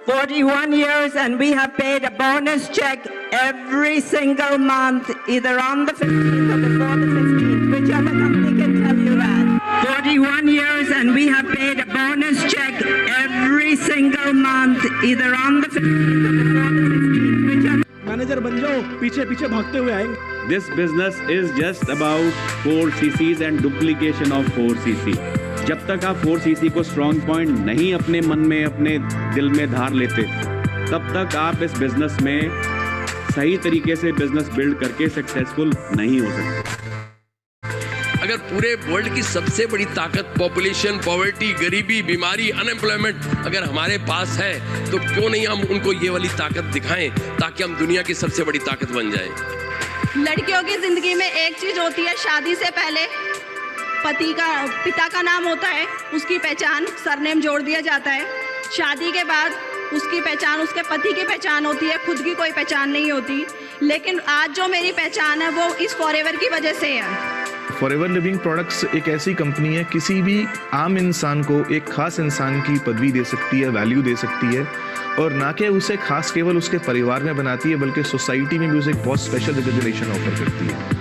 41 years, and we have paid a bonus check every single month, either on the 15th or before the 15th, whichever company can tell you that. 41 years, and we have paid a bonus check every single month, either on the 15th or before the 15th, whichever. Manager बन जाओ, पीछे पीछे भागते हुए आएंगे. This business is just about 4 cc's and duplication of 4 cc. जब तक आप 4 cc को स्ट्रॉन्ग पॉइंट नहीं अपने मन में, अपने दिल में धार लेते, तब तक आप इस बिजनेस में सही तरीके से बिजनेस बिल्ड करके सक्सेसफुल नहीं हो सकते. अगर पूरे वर्ल्ड की सबसे बड़ी ताकत पॉपुलेशन, पॉवर्टी, गरीबी, बीमारी, अनएम्प्लॉयमेंट अगर हमारे पास है, तो क्यों नहीं हम उनको ये वाली ताकत दिखाएं, ताकि हम दुनिया की सबसे बड़ी ताकत बन जाएं. लड़कियों की जिंदगी में एक चीज होती है, शादी से पहले पिता का नाम होता है, उसकी पहचान सरनेम जोड़ दिया जाता है. शादी के बाद उसकी पहचान उसके पति की पहचान होती है, खुद की कोई पहचान नहीं होती. लेकिन आज जो मेरी पहचान है वो इस फॉरएवर की वजह से है. फॉरएवर लिविंग प्रोडक्ट्स एक ऐसी कंपनी है, किसी भी आम इंसान को एक खास इंसान की पदवी दे सकती है, वैल्यू दे सकती है, और ना कि उसे खास केवल उसके परिवार में बनाती है, बल्कि सोसाइटी में भी उसे एक बहुत स्पेशल रिकॉग्निशन ऑफर करती है.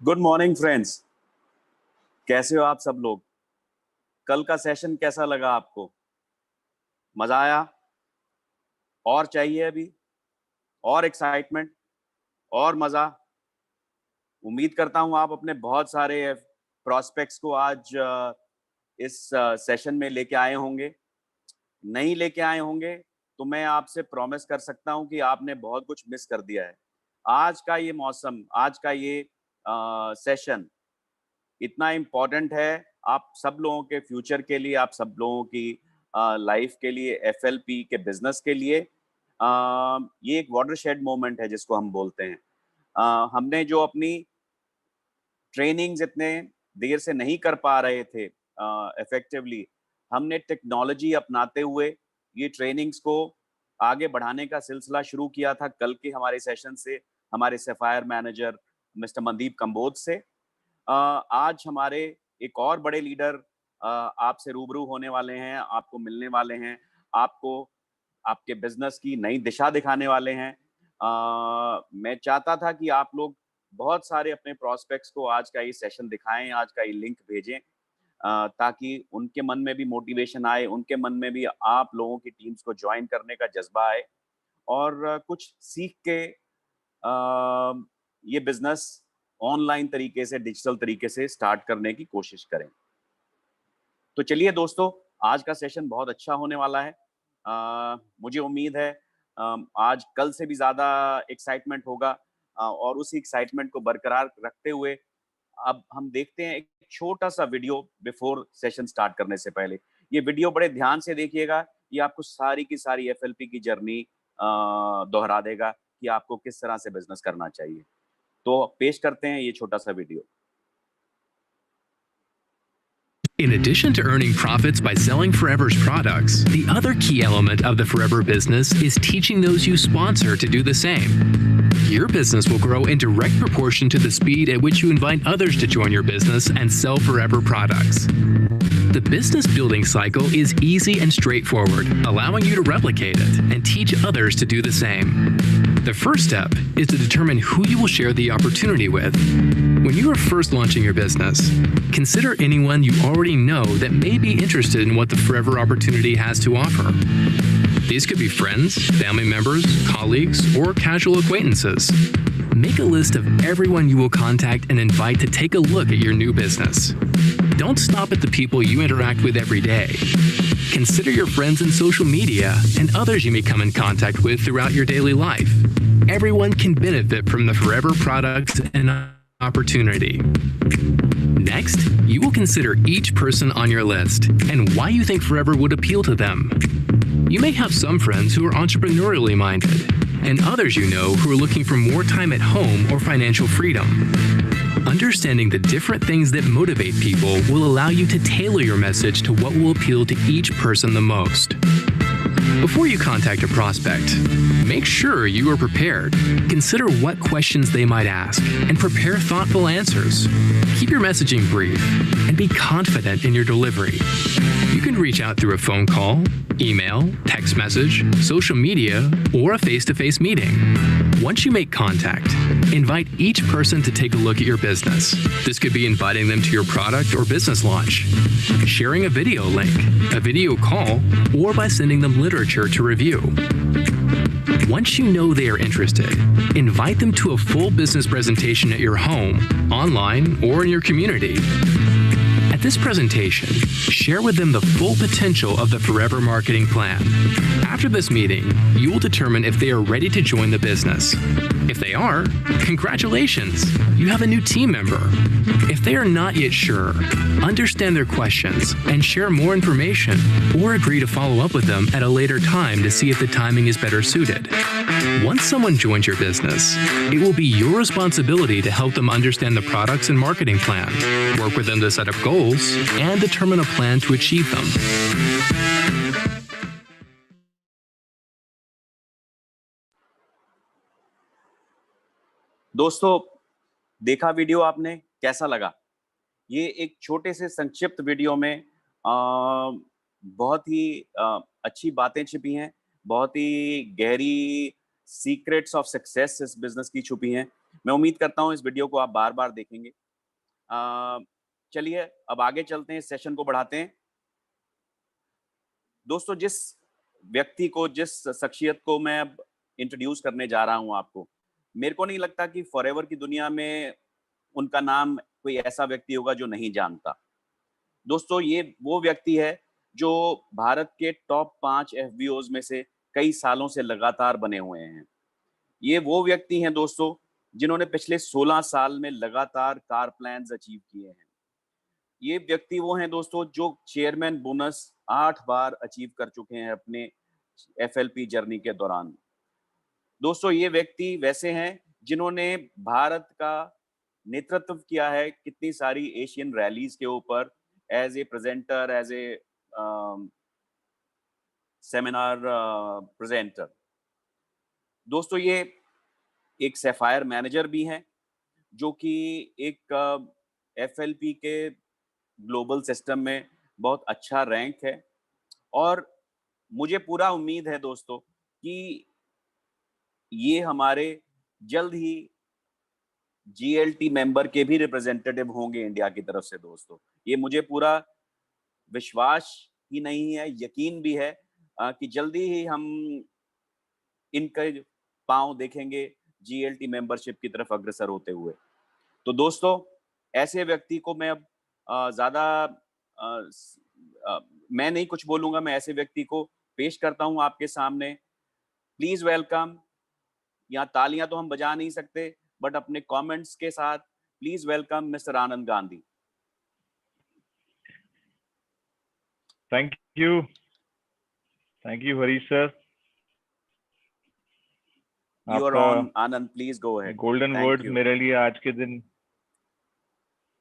गुड मॉर्निंग फ्रेंड्स, कैसे हो आप सब लोग? कल का सेशन कैसा लगा आपको? मजा आया? और चाहिए अभी? और एक्साइटमेंट और मजा? उम्मीद करता हूं आप अपने बहुत सारे प्रॉस्पेक्ट्स को आज इस सेशन में लेके आए होंगे. नहीं लेके आए होंगे तो मैं आपसे प्रॉमिस कर सकता हूं कि आपने बहुत कुछ मिस कर दिया है. आज का ये मौसम, आज का ये सेशन इतना इम्पोर्टेंट है आप सब लोगों के फ्यूचर के लिए, आप सब लोगों की लाइफ के लिए, FLP के बिजनेस के लिए ये एक वाटरशेड मोमेंट है जिसको हम बोलते हैं। हमने जो अपनी ट्रेनिंग्स इतने देर से नहीं कर पा रहे थे इफेक्टिवली, हमने टेक्नोलॉजी अपनाते हुए ये ट्रेनिंग्स को आगे बढ़ाने का सिलसिला शुरू किया था कल के हमारे सेशन से, हमारे sapphire manager mister Mandeep Kamboj से। आज हमारे एक और बड़े लीडर आपसे रूबरू होने वाले हैं, आपको मिलने वाले हैं, आपको आपके बिजनेस की नई दिशा दिखाने वाले हैं। मैं चाहता था कि आप लोग बहुत सारे अपने प्रोस्पेक्ट्स को आज का ये सेशन दिखाएं, आज का ये लिंक भेजें, ताकि उनके मन में भी मोटिवेशन आए, उनके मन में भी आप लोगों की टीम्स को ज्वाइन करने का जज्बा आए और कुछ सीख के ये बिजनेस ऑनलाइन तरीके से, डिजिटल तरीके से स्टार्ट करने की कोशिश करें। तो चलिए दोस्तों, आज का सेशन बहुत अच्छा होने वाला है। मुझे उम्मीद है आज कल से भी ज़्यादा एक्साइटमेंट होगा और उसी एक्साइटमेंट को बरकरार रखते हुए अब हम देखते हैं एक छोटा सा वीडियो बिफोर सेशन स्टार्ट करने से पहले। ये वीडियो बड़े ध्यान से देखिएगा, ये आपको सारी की सारी FLP की जर्नी दोहरा देगा कि आपको किस तरह से बिजनेस करना चाहिए। तो पेश करते हैं ये छोटा सा video. In addition to earning profits by selling Forever's products, the other key element of the Forever business is teaching those you sponsor to do the same. Your business will grow in direct proportion to the speed at which you invite others to join your business and sell Forever products. The business building cycle is easy and straightforward, allowing you to replicate it and teach others to do the same. The first step is to determine who you will share the opportunity with. When you are first launching your business, consider anyone you already know that may be interested in what the Forever opportunity has to offer. These could be friends, family members, colleagues, or casual acquaintances. Make a list of everyone you will contact and invite to take a look at your new business. Don't stop at the people you interact with every day. Consider your friends in social media and others you may come in contact with throughout your daily life. Everyone can benefit from the Forever products and opportunity. Next, you will consider each person on your list and why you think Forever would appeal to them. You may have some friends who are entrepreneurially minded, and others you know who are looking for more time at home or financial freedom. Understanding the different things that motivate people will allow you to tailor your message to what will appeal to each person the most. Before you contact a prospect, make sure you are prepared. Consider what questions they might ask and prepare thoughtful answers. Keep your messaging brief and be confident in your delivery. You can reach out through a phone call, email, text message, social media, or a face-to-face meeting. Once you make contact, invite each person to take a look at your business. This could be inviting them to your product or business launch, sharing a video link, a video call, or by sending them literature to review. Once you know they are interested, invite them to a full business presentation at your home, online, or in your community. At this presentation, share with them the full potential of the Forever marketing plan. After this meeting, you will determine if they are ready to join the business. If they are, congratulations, you have a new team member. If they are not yet sure, understand their questions and share more information, or agree to follow up with them at a later time to see if the timing is better suited. Once someone joins your business, it will be your responsibility to help them understand the products and marketing plan, work with them to set up goals, and determine a plan to achieve them. दोस्तों, देखा video आपने, कैसा लगा? ये एक छोटे से संक्षिप्त वीडियो में बहुत ही अच्छी बातें छिपी हैं, बहुत ही गहरी सीक्रेट्स ऑफ सक्सेस इस बिजनेस की छुपी हैं। मैं उम्मीद करता हूँ इस वीडियो को आप बार-बार देखेंगे। चलिए अब आगे चलते हैं, सेशन को बढ़ाते हैं। दोस्तों, जिस व्यक्ति को, जिस शख्सियत को मैं अब इंट्रोड्यूस करने जा रहा हूँ आपको, मेरे को नहीं लगता कि फॉरएवर की दुनिया में उनका नाम कोई ऐसा व्यक्ति होगा जो नहीं जानता। दोस्तों, ये वो व्यक्ति है जो भारत के टॉप 5 FBOs में से कई सालों से लगातार बने हुए हैं। ये वो व्यक्ति हैं दोस्तों, जिन्होंने पिछले 16 साल में लगातार कार प्लान्स अचीव किए हैं। ये व्यक्ति वो हैं दोस्तों जो चेयरमैन बोनस 8 बार अचीव कर चुके हैं अपने एफएलपी जर्नी के दौरान। दोस्तों ये व्यक्ति वैसे हैं जिन्होंने भारत का नेतृत्व किया है कितनी सारी एशियन रैलीज के ऊपर as a presenter, as a seminar presenter. दोस्तों ये एक सैफायर मैनेजर भी हैं जो कि एक एफएलपी के ग्लोबल सिस्टम में बहुत अच्छा रैंक है, और मुझे पूरा उम्मीद है दोस्तों कि ये हमारे जल्द ही जीएलटी मेंबर के भी रिप्रेजेंटेटिव होंगे इंडिया की तरफ से। दोस्तों ये मुझे पूरा विश्वास ही नहीं है, यकीन भी है कि जल्दी ही हम इनके पांव देखेंगे जीएलटी मेंबरशिप की तरफ अग्रसर होते हुए। तो दोस्तों ऐसे व्यक्ति को मैं अब ज्यादा मैं नहीं कुछ बोलूंगा, मैं ऐसे व्यक्ति को पेश करता हूं आपके सामने। Please welcome. यहाँ तालियां तो हम बजा नहीं सकते, बट अपने कमेंट्स के साथ please welcome mister Anand Gandhi. Thank you Harish sir. You are on Anand, please go ahead. Golden words मेरे लिए आज के दिन।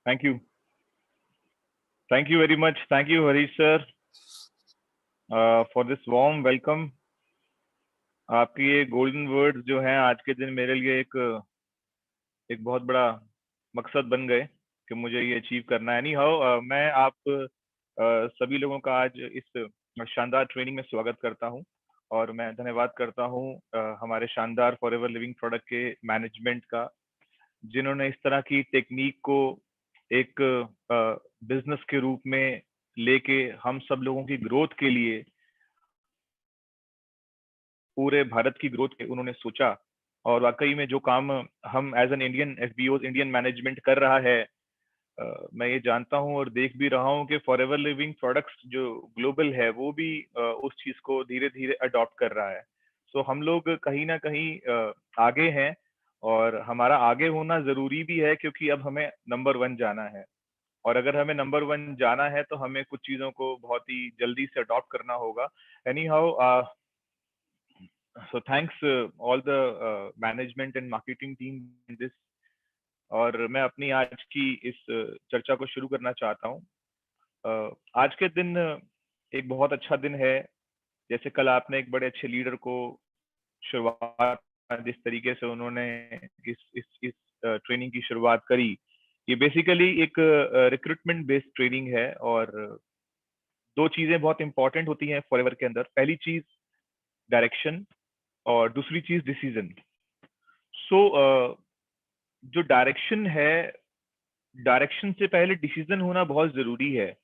Thank you very much. Thank you Harish sir for this warm welcome. आपकी ये गोल्डन वर्ड्स जो हैं आज के दिन मेरे लिए एक बहुत बड़ा मकसद बन गए कि मुझे ये अचीव करना है। एनी हाउ मैं आप सभी लोगों का आज इस शानदार ट्रेनिंग में स्वागत करता हूं, और मैं धन्यवाद करता हूं हमारे शानदार फॉरएवर लिविंग प्रोडक्ट के मैनेजमेंट का, जिन्होंने इस तरह की टेक्निक को एक बिजनेस के रूप में लेके हम सब लोगों की ग्रोथ के लिए, पूरे भारत की ग्रोथ के उन्होंने सोचा। और वाकई में जो काम हम as an Indian FBO Indian management कर रहा है, मैं ये जानता हूं और देख भी रहा हूं कि फॉरएवर लिविंग प्रोडक्ट्स जो ग्लोबल है वो भी उस चीज को धीरे धीरे अडॉप्ट कर रहा है। सो हम लोग कहीं ना कहीं आगे हैं, और हमारा आगे होना जरूरी भी है, क्योंकि अब हमें नंबर 1 जाना है। और अगर हमें नंबर 1 जाना है तो हमें कुछ चीजों को बहुत ही जल्दी से अडॉप्ट करना होगा। Any how so thanks all the management and marketing team in this। और मैं अपनी आज की इस चर्चा को शुरू करना चाहता हूँ। आज के दिन एक बहुत अच्छा दिन है। जैसे कल आपने एक बड़े अच्छे लीडर को शुरुआत, जिस तरीके से उन्होंने इस ट्रेनिंग की शुरुआत करी, ये बेसिकली एक रिक्रूटमेंट बेस्ड ट्रेनिंग है। और 2 चीजें बहुत इंपॉर्टेंट होती हैं फॉरएवर के अंदर। पहली चीज डायरेक्शन, और दूसरी चीज डिसीजन। सो जो डायरेक्शन है, डायरेक्शन से पहले डिसीजन होना बहुत जरूरी है।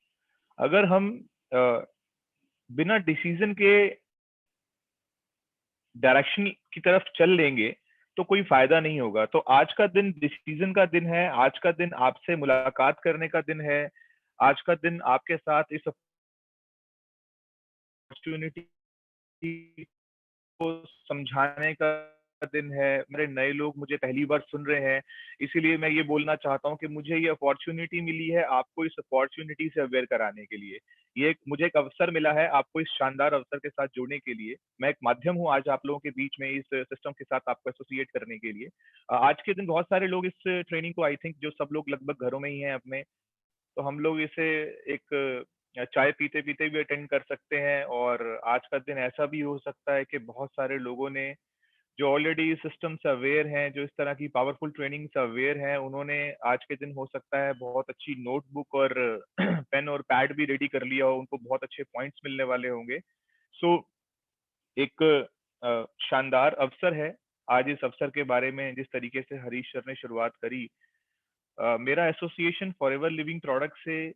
अगर हम बिना डिसीजन के डायरेक्शन की तरफ चल लेंगे तो कोई फायदा नहीं होगा। तो आज का दिन डिसीजन का दिन है। आज का दिन आपसे मुलाकात करने का दिन है। आज का दिन आपके साथ इस अपॉर्चुनिटी को समझाने का दिन है। मेरे नए लोग मुझे पहली बार सुन रहे हैं, इसीलिए मैं ये बोलना चाहता हूँ कि मुझे ये अपॉर्चुनिटी मिली है आपको इस अपॉर्चुनिटी से अवेयर कराने के लिए। ये मुझे एक अवसर मिला है आपको इस शानदार अवसर के साथ जुड़ने के लिए। मैं एक माध्यम हूँ आज आप लोगों के बीच में इस सिस्टम के साथ आपको एसोसिएट करने के लिए। आज के दिन बहुत सारे लोग इस ट्रेनिंग को, आई थिंक जो सब लोग लगभग घरों में ही हैं अपने, तो हम लोग इसे एक चाय पीते पीते भी अटेंड कर सकते हैं। और आज का दिन ऐसा भी हो सकता है कि बहुत सारे लोगों ने जो ऑलरेडी इस सिस्टम से अवेयर हैं, जो इस तरह की पावरफुल ट्रेनिंग से अवेयर हैं, उन्होंने आज के दिन हो सकता है बहुत अच्छी नोटबुक और पेन और पैड भी रेडी कर लिया हो, उनको बहुत अच्छे पॉइंट्स मिलने वाले होंगे। सो एक शानदार अवसर है। आज इस अवसर के बारे में जिस तरीके से हरीश सर ने शुरुआत करी, मेरा एसोसिएशन फॉरएवर लिविंग प्रोडक्ट से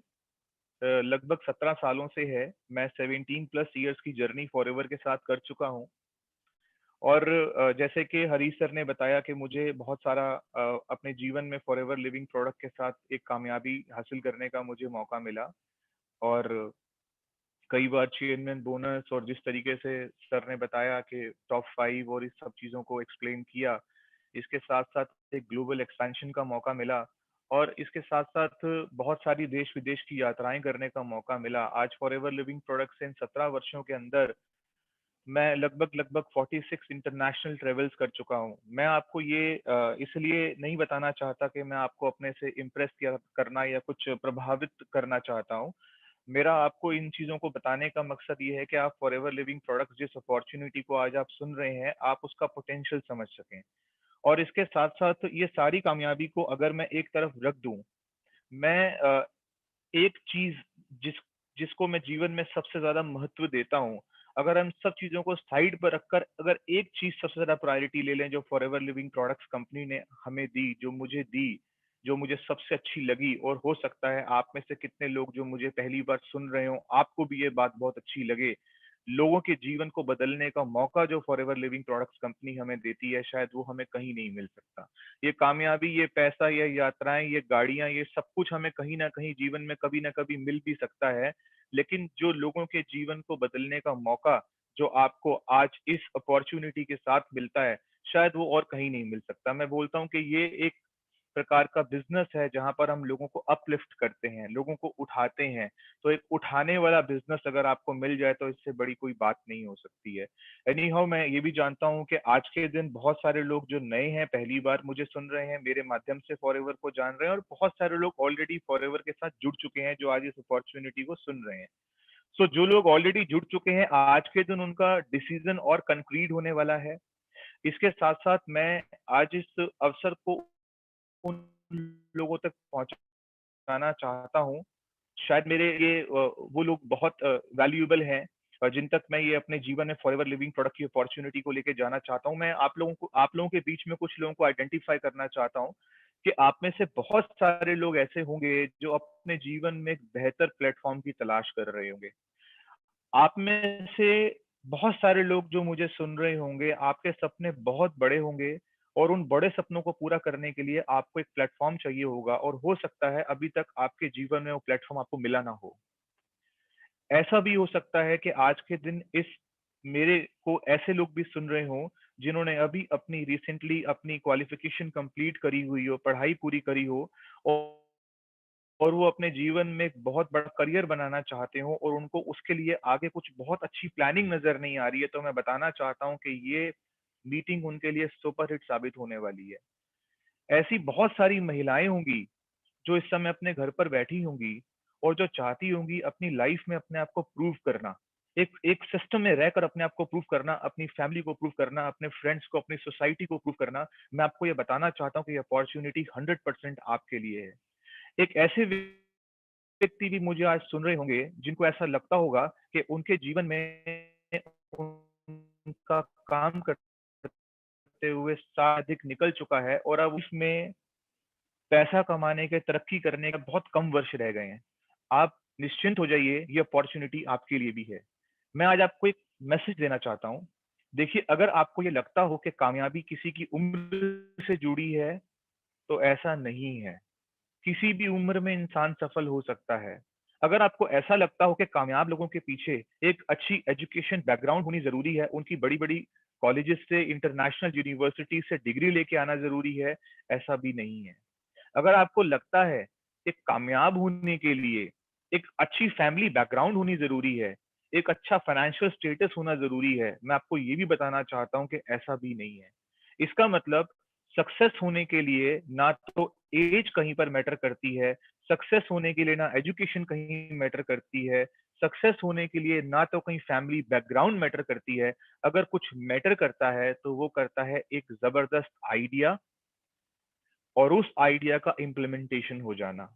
लगभग 17 सालों से है। मैं 17+ ईयर्स की जर्नी फॉरएवर के साथ कर चुका हूँ। और जैसे कि हरीश सर ने बताया कि मुझे बहुत सारा अपने जीवन में फॉरएवर लिविंग प्रोडक्ट के साथ एक कामयाबी हासिल करने का मुझे मौका मिला। और कई बार चेयरमैन बोनस, और जिस तरीके से सर ने बताया कि टॉप 5 और इस सब चीज़ों को एक्सप्लेन किया, इसके साथ साथ एक ग्लोबल एक्सपेंशन का मौका मिला। और इसके साथ साथ बहुत सारी देश विदेश की यात्राएं करने का मौका मिला। आज फॉरएवर लिविंग प्रोडक्ट्स इन 17 वर्षों के अंदर मैं लगभग 46 इंटरनेशनल ट्रेवल्स कर चुका हूँ। मैं आपको ये इसलिए नहीं बताना चाहता कि मैं आपको अपने से इम्प्रेस किया करना या कुछ प्रभावित करना चाहता हूँ। मेरा आपको इन चीजों को बताने का मकसद ये है कि आप फॉरएवर लिविंग प्रोडक्ट्स जिस अपॉर्चुनिटी को आज आप सुन रहे हैं, आप उसका पोटेंशियल समझ सकें। और इसके साथ साथ ये सारी कामयाबी को अगर मैं एक तरफ रख दूं, मैं एक चीज जिसको मैं जीवन में सबसे ज्यादा महत्व देता हूँ, अगर हम सब चीजों को साइड पर रखकर अगर एक चीज सबसे ज्यादा प्रायोरिटी ले लें जो फॉरएवर लिविंग प्रोडक्ट्स कंपनी ने हमें दी, जो मुझे सबसे अच्छी लगी, और हो सकता है आप में से कितने लोग जो मुझे पहली बार सुन रहे हो आपको भी ये बात बहुत अच्छी लगे। लोगों के जीवन को बदलने का मौका जो फॉरएवर लिविंग प्रोडक्ट्स कंपनी हमें देती है, शायद वो हमें कहीं नहीं मिल सकता। ये कामयाबी, ये पैसा, ये यात्राएं, ये गाड़ियां, ये सब कुछ हमें कहीं ना कहीं जीवन में कभी ना कभी मिल भी सकता है, लेकिन जो लोगों के जीवन को बदलने का मौका जो आपको आज इस अपॉर्चुनिटी के साथ मिलता है, शायद वो और कहीं नहीं मिल सकता। मैं बोलता हूँ कि ये एक प्रकार का बिजनेस है जहां पर हम लोगों को अपलिफ्ट करते हैं, लोगों को उठाते हैं। तो एक उठाने वाला बिजनेस अगर आपको मिल जाए तो इससे बड़ी कोई बात नहीं हो सकती है। एनी हाउ, मैं ये भी जानता हूँ कि आज के दिन बहुत सारे लोग जो नए हैं, पहली बार मुझे सुन रहे हैं, मेरे माध्यम से फॉरएवर को जान रहे हैं, और बहुत सारे लोग ऑलरेडी फॉरएवर के साथ जुड़ चुके हैं जो आज इस अपॉर्चुनिटी को सुन रहे हैं। सो जो लोग ऑलरेडी जुड़ चुके हैं, आज के दिन उनका डिसीजन और कंक्रीट होने वाला है। इसके साथ साथ मैं आज इस अवसर को उन लोगों तक पहुंचाना चाहता हूं, शायद मेरे ये वो लोग बहुत वैल्यूएबल हैं जिन तक मैं ये अपने जीवन में फॉरएवर लिविंग प्रोडक्ट की अपॉर्चुनिटी को लेके जाना चाहता हूं। मैं आप लोगों के बीच में कुछ लोगों को आइडेंटिफाई करना चाहता हूं कि आप में से बहुत सारे लोग ऐसे होंगे जो अपने जीवन में एक बेहतर प्लेटफॉर्म की तलाश कर रहे होंगे। आप में से बहुत सारे लोग जो मुझे सुन रहे होंगे, आपके सपने बहुत बड़े होंगे, और उन बड़े सपनों को पूरा करने के लिए आपको एक प्लेटफॉर्म चाहिए होगा, और हो सकता है अभी तक आपके जीवन में वो प्लेटफॉर्म आपको मिला ना हो। ऐसा भी हो सकता है कि आज के दिन इस मेरे को ऐसे लोग भी सुन रहे हों जिन्होंने अभी अपनी रिसेंटली अपनी क्वालिफिकेशन कंप्लीट करी हुई हो, पढ़ाई पूरी करी हो, और वो अपने जीवन में एक बहुत बड़ा करियर बनाना चाहते हो, और उनको उसके लिए आगे कुछ बहुत अच्छी प्लानिंग नजर नहीं आ रही है। तो मैं बताना चाहता हूँ कि ये मीटिंग उनके लिए सुपर हिट साबित होने वाली है। ऐसी बहुत सारी महिलाएं होंगी जो इस समय अपने घर पर बैठी होंगी और जो चाहती होंगी अपनी लाइफ में अपने आप को प्रूव करना, एक एक सिस्टम में रहकर अपने आप को प्रूव करना, अपनी फैमिली को प्रूव करना, अपने फ्रेंड्स को, अपनी सोसाइटी को प्रूव करना। मैं आपको ये बताना चाहता हूँ कि ये अपॉर्चुनिटी 100% आपके लिए है। एक ऐसे व्यक्ति भी मुझे आज सुन रहे होंगे जिनको ऐसा लगता होगा कि उनके जीवन में उनका काम करते हुए साल अधिक निकल चुका है और अब उसमें पैसा कमाने के, तरक्की करने के बहुत कम वर्ष रह गए हैं। आप निश्चिंत हो जाइए, ये अपॉर्चुनिटी आपके लिए भी है। मैं आज आपको एक मैसेज देना चाहता हूँ। देखिए, अगर आपको ये लगता हो कि कामयाबी किसी की उम्र से जुड़ी है, तो ऐसा नहीं है। किसी भी उम्र में इंसान सफल हो सकता है। अगर आपको ऐसा लगता हो कि कामयाब लोगों के पीछे एक अच्छी एजुकेशन बैकग्राउंड होनी जरूरी है, उनकी बड़ी बड़ी कॉलेजेस से, इंटरनेशनल यूनिवर्सिटी से डिग्री लेके आना जरूरी है, ऐसा भी नहीं है। अगर आपको लगता है कि कामयाब होने के लिए एक अच्छी फैमिली बैकग्राउंड होनी जरूरी है, एक अच्छा फाइनेंशियल स्टेटस होना जरूरी है, मैं आपको ये भी बताना चाहता हूँ कि ऐसा भी नहीं है। इसका मतलब सक्सेस होने के लिए ना तो एज कहीं पर मैटर करती है, सक्सेस होने के लिए ना एजुकेशन कहीं मैटर करती है, सक्सेस होने के लिए ना तो कहीं फैमिली बैकग्राउंड मैटर करती है। अगर कुछ मैटर करता है तो वो करता है एक जबरदस्त आइडिया और उस आइडिया का इम्प्लीमेंटेशन हो जाना।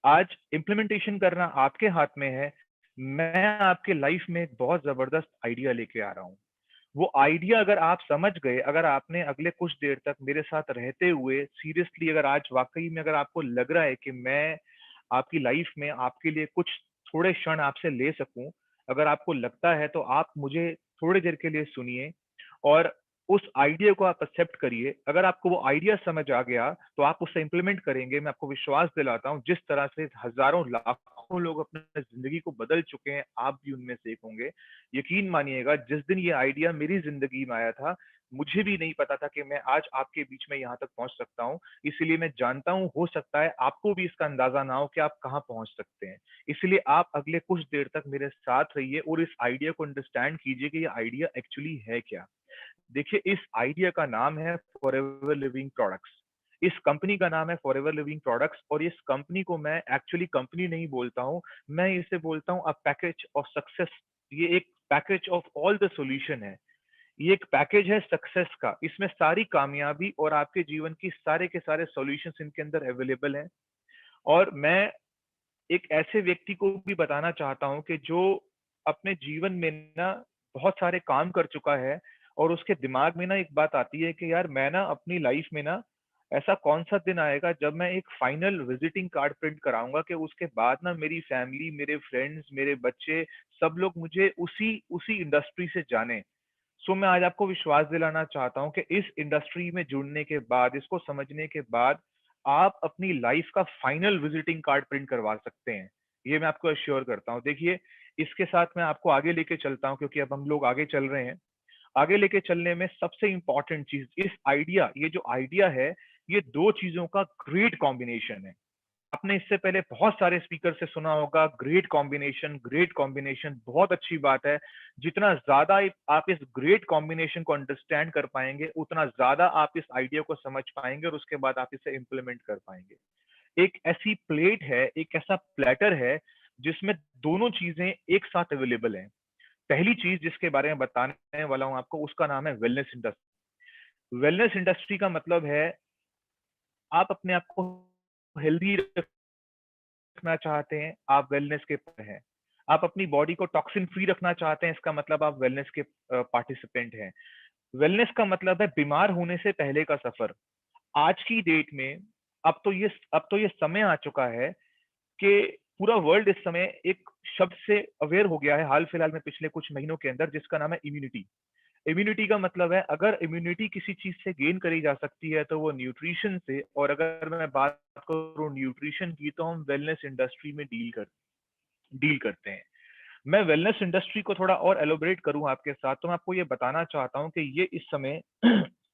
आज इम्प्लीमेंटेशन करना आपके हाथ में है। मैं आपके लाइफ में एक बहुत जबरदस्त आइडिया लेके आ रहा हूँ। वो आइडिया अगर आप समझ गए, अगर आपने अगले कुछ देर तक मेरे साथ रहते हुए सीरियसली, अगर आज वाकई में अगर आपको लग रहा है कि मैं आपकी लाइफ में आपके लिए कुछ थोड़े क्षण आपसे ले सकूं, अगर आपको लगता है तो आप मुझे थोड़ी देर के लिए सुनिए और उस आइडिया को आप एक्सेप्ट करिए। अगर आपको वो आइडिया समझ आ गया तो आप उसे इंप्लीमेंट करेंगे। मैं आपको विश्वास दिलाता हूँ, जिस तरह से हजारों लाखों लाखों लोग अपने जिंदगी को बदल चुके हैं, आप भी उनमें से एक होंगे। यकीन मानिएगा, जिस दिन ये आइडिया मेरी जिंदगी में आया था, मुझे भी नहीं पता था कि मैं आज आपके बीच में यहाँ तक पहुंच सकता हूँ। इसलिए मैं जानता हूँ, हो सकता है आपको भी इसका अंदाजा ना हो कि आप कहाँ पहुंच सकते हैं। इसलिए आप अगले कुछ देर तक मेरे साथ रहिए और इस आइडिया को अंडरस्टैंड कीजिए कि ये आइडिया एक्चुअली है क्या। देखिए, इस आइडिया का नाम है फॉरएवर लिविंग प्रोडक्ट्स। इस कंपनी का नाम है फॉरएवर लिविंग प्रोडक्ट्स और इस कंपनी को मैं एक्चुअली कंपनी नहीं बोलता हूँ, मैं इसे बोलता हूँ अ पैकेज ऑफ सक्सेस। ये एक package of all the solution है। ये एक पैकेज है सक्सेस का। इसमें सारी कामयाबी और आपके जीवन की सारे के सारे सॉल्यूशंस इनके अंदर अवेलेबल हैं। और मैं एक ऐसे व्यक्ति को भी बताना चाहता हूँ कि जो अपने जीवन में ना बहुत सारे काम कर चुका है और उसके दिमाग में ना एक बात आती है कि यार मैं ना अपनी लाइफ में ना ऐसा कौन सा दिन आएगा जब मैं एक फाइनल विजिटिंग कार्ड प्रिंट कराऊंगा कि उसके बाद ना मेरी फैमिली, मेरे फ्रेंड्स, मेरे बच्चे, सब लोग मुझे उसी उसी इंडस्ट्री से जाने। सो मैं आज आपको विश्वास दिलाना चाहता हूँ कि इस इंडस्ट्री में जुड़ने के बाद, इसको समझने के बाद, आप अपनी लाइफ का फाइनल विजिटिंग कार्ड प्रिंट करवा सकते हैं। ये मैं आपको अश्योर करता हूँ। देखिए, इसके साथ मैं आपको आगे लेके चलता हूँ क्योंकि अब हम लोग आगे चल रहे हैं। आगे लेके चलने में सबसे इंपॉर्टेंट चीज, इस आइडिया, ये जो आइडिया है, ये दो चीजों का ग्रेट कॉम्बिनेशन है। आपने इससे पहले बहुत सारे स्पीकर से सुना होगा, ग्रेट कॉम्बिनेशन, बहुत अच्छी बात है। जितना ज्यादा आप इस ग्रेट कॉम्बिनेशन को अंडरस्टैंड कर पाएंगे, उतना ज्यादा आप इस आइडिया को समझ पाएंगे और उसके बाद आप इसे इंप्लीमेंट कर पाएंगे। एक ऐसी प्लेट है, एक ऐसा प्लेटर है जिसमें दोनों चीजें एक साथ अवेलेबल हैं। पहली चीज जिसके बारे में बताने वाला हूं आपको, उसका नाम है वेलनेस इंडस्ट्री। वेलनेस इंडस्ट्री का मतलब है, आप अपने आप को हेल्दी रखना चाहते हैं, आप वेलनेस के हैं। आप अपनी बॉडी को टॉक्सिन फ्री रखना चाहते हैं, इसका मतलब आप वेलनेस के पार्टिसिपेंट हैं। वेलनेस का मतलब है बीमार होने से पहले का सफर। आज की डेट में अब तो ये समय आ चुका है कि पूरा वर्ल्ड इस समय एक शब्द से अवेयर हो गया है, हाल फिलहाल में पिछले कुछ महीनों के अंदर, जिसका नाम है इम्यूनिटी। इम्यूनिटी का मतलब है, अगर इम्यूनिटी किसी चीज से गेन करी जा सकती है तो वो न्यूट्रिशन से, और अगर मैं बात करूं न्यूट्रिशन की, तो हम वेलनेस इंडस्ट्री में डील करते हैं। मैं वेलनेस इंडस्ट्री को थोड़ा और एलोबरेट करूं आपके साथ, तो मैं आपको ये बताना चाहता हूं कि ये इस समय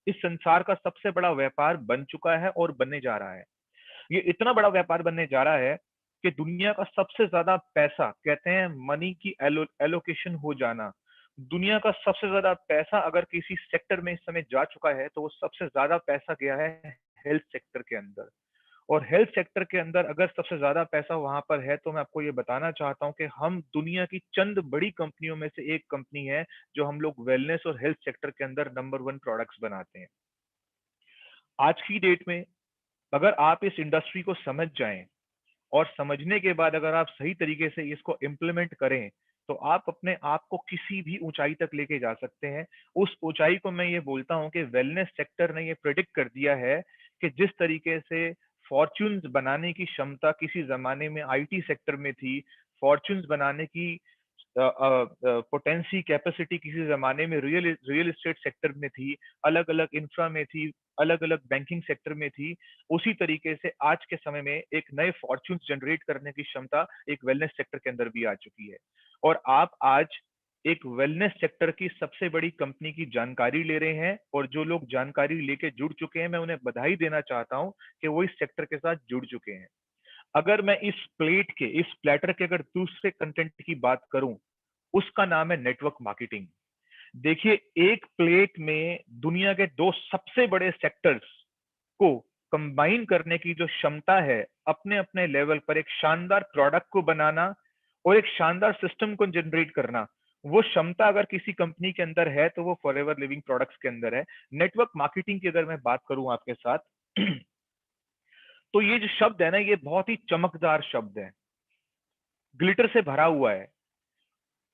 इस संसार का सबसे बड़ा व्यापार बन चुका है और बनने जा रहा है। ये इतना बड़ा व्यापार बनने जा रहा है कि दुनिया का सबसे ज्यादा पैसा, कहते हैं मनी की एलोकेशन हो जाना, दुनिया का सबसे ज्यादा पैसा अगर किसी सेक्टर में इस समय जा चुका है तो वो सबसे ज्यादा पैसा गया है हेल्थ सेक्टर के अंदर। और हेल्थ सेक्टर के अंदर अगर सबसे ज्यादा पैसा वहां पर है, तो मैं आपको ये बताना चाहता हूँ कि हम दुनिया की चंद बड़ी कंपनियों में से एक कंपनी है जो हम लोग वेलनेस और हेल्थ सेक्टर के अंदर नंबर 1 प्रोडक्ट्स बनाते हैं। आज की डेट में अगर आप इस इंडस्ट्री को समझ जाएं और समझने के बाद अगर आप सही तरीके से इसको इम्प्लीमेंट करें, तो आप अपने आप को किसी भी ऊंचाई तक लेके जा सकते हैं। उस ऊंचाई को मैं ये बोलता हूं कि वेलनेस सेक्टर ने ये प्रेडिक्ट कर दिया है कि जिस तरीके से फॉर्च्यून्स बनाने की क्षमता किसी जमाने में आईटी सेक्टर में थी, फॉर्च्यून्स बनाने की पोटेंसी कैपेसिटी किसी जमाने में रियल एस्टेट सेक्टर में थी, अलग अलग इंफ्रा में थी, अलग अलग बैंकिंग सेक्टर में थी, उसी तरीके से आज के समय में एक नए फॉर्च्यून्स जनरेट करने की क्षमता एक वेलनेस सेक्टर के अंदर भी आ चुकी है। और आप आज एक वेलनेस सेक्टर की सबसे बड़ी कंपनी की जानकारी ले रहे हैं, और जो लोग जानकारी लेके जुड़ चुके हैं, मैं उन्हें बधाई देना चाहता हूं कि वो इस सेक्टर के साथ जुड़ चुके हैं। अगर मैं इस प्लेटर के अगर दूसरे कंटेंट की बात करूं, उसका नाम है नेटवर्क मार्केटिंग। देखिए, एक प्लेट में दुनिया के दो सबसे बड़े सेक्टर्स को कंबाइन करने की जो क्षमता है, अपने अपने लेवल पर एक शानदार प्रोडक्ट को बनाना और एक शानदार सिस्टम को जनरेट करना, वो क्षमता अगर किसी कंपनी के अंदर है तो वो फॉरएवर लिविंग प्रोडक्ट्स के अंदर है। नेटवर्क मार्केटिंग की अगर मैं बात करूं आपके साथ, तो ये जो शब्द है ना, ये बहुत ही चमकदार शब्द है, ग्लिटर से भरा हुआ है।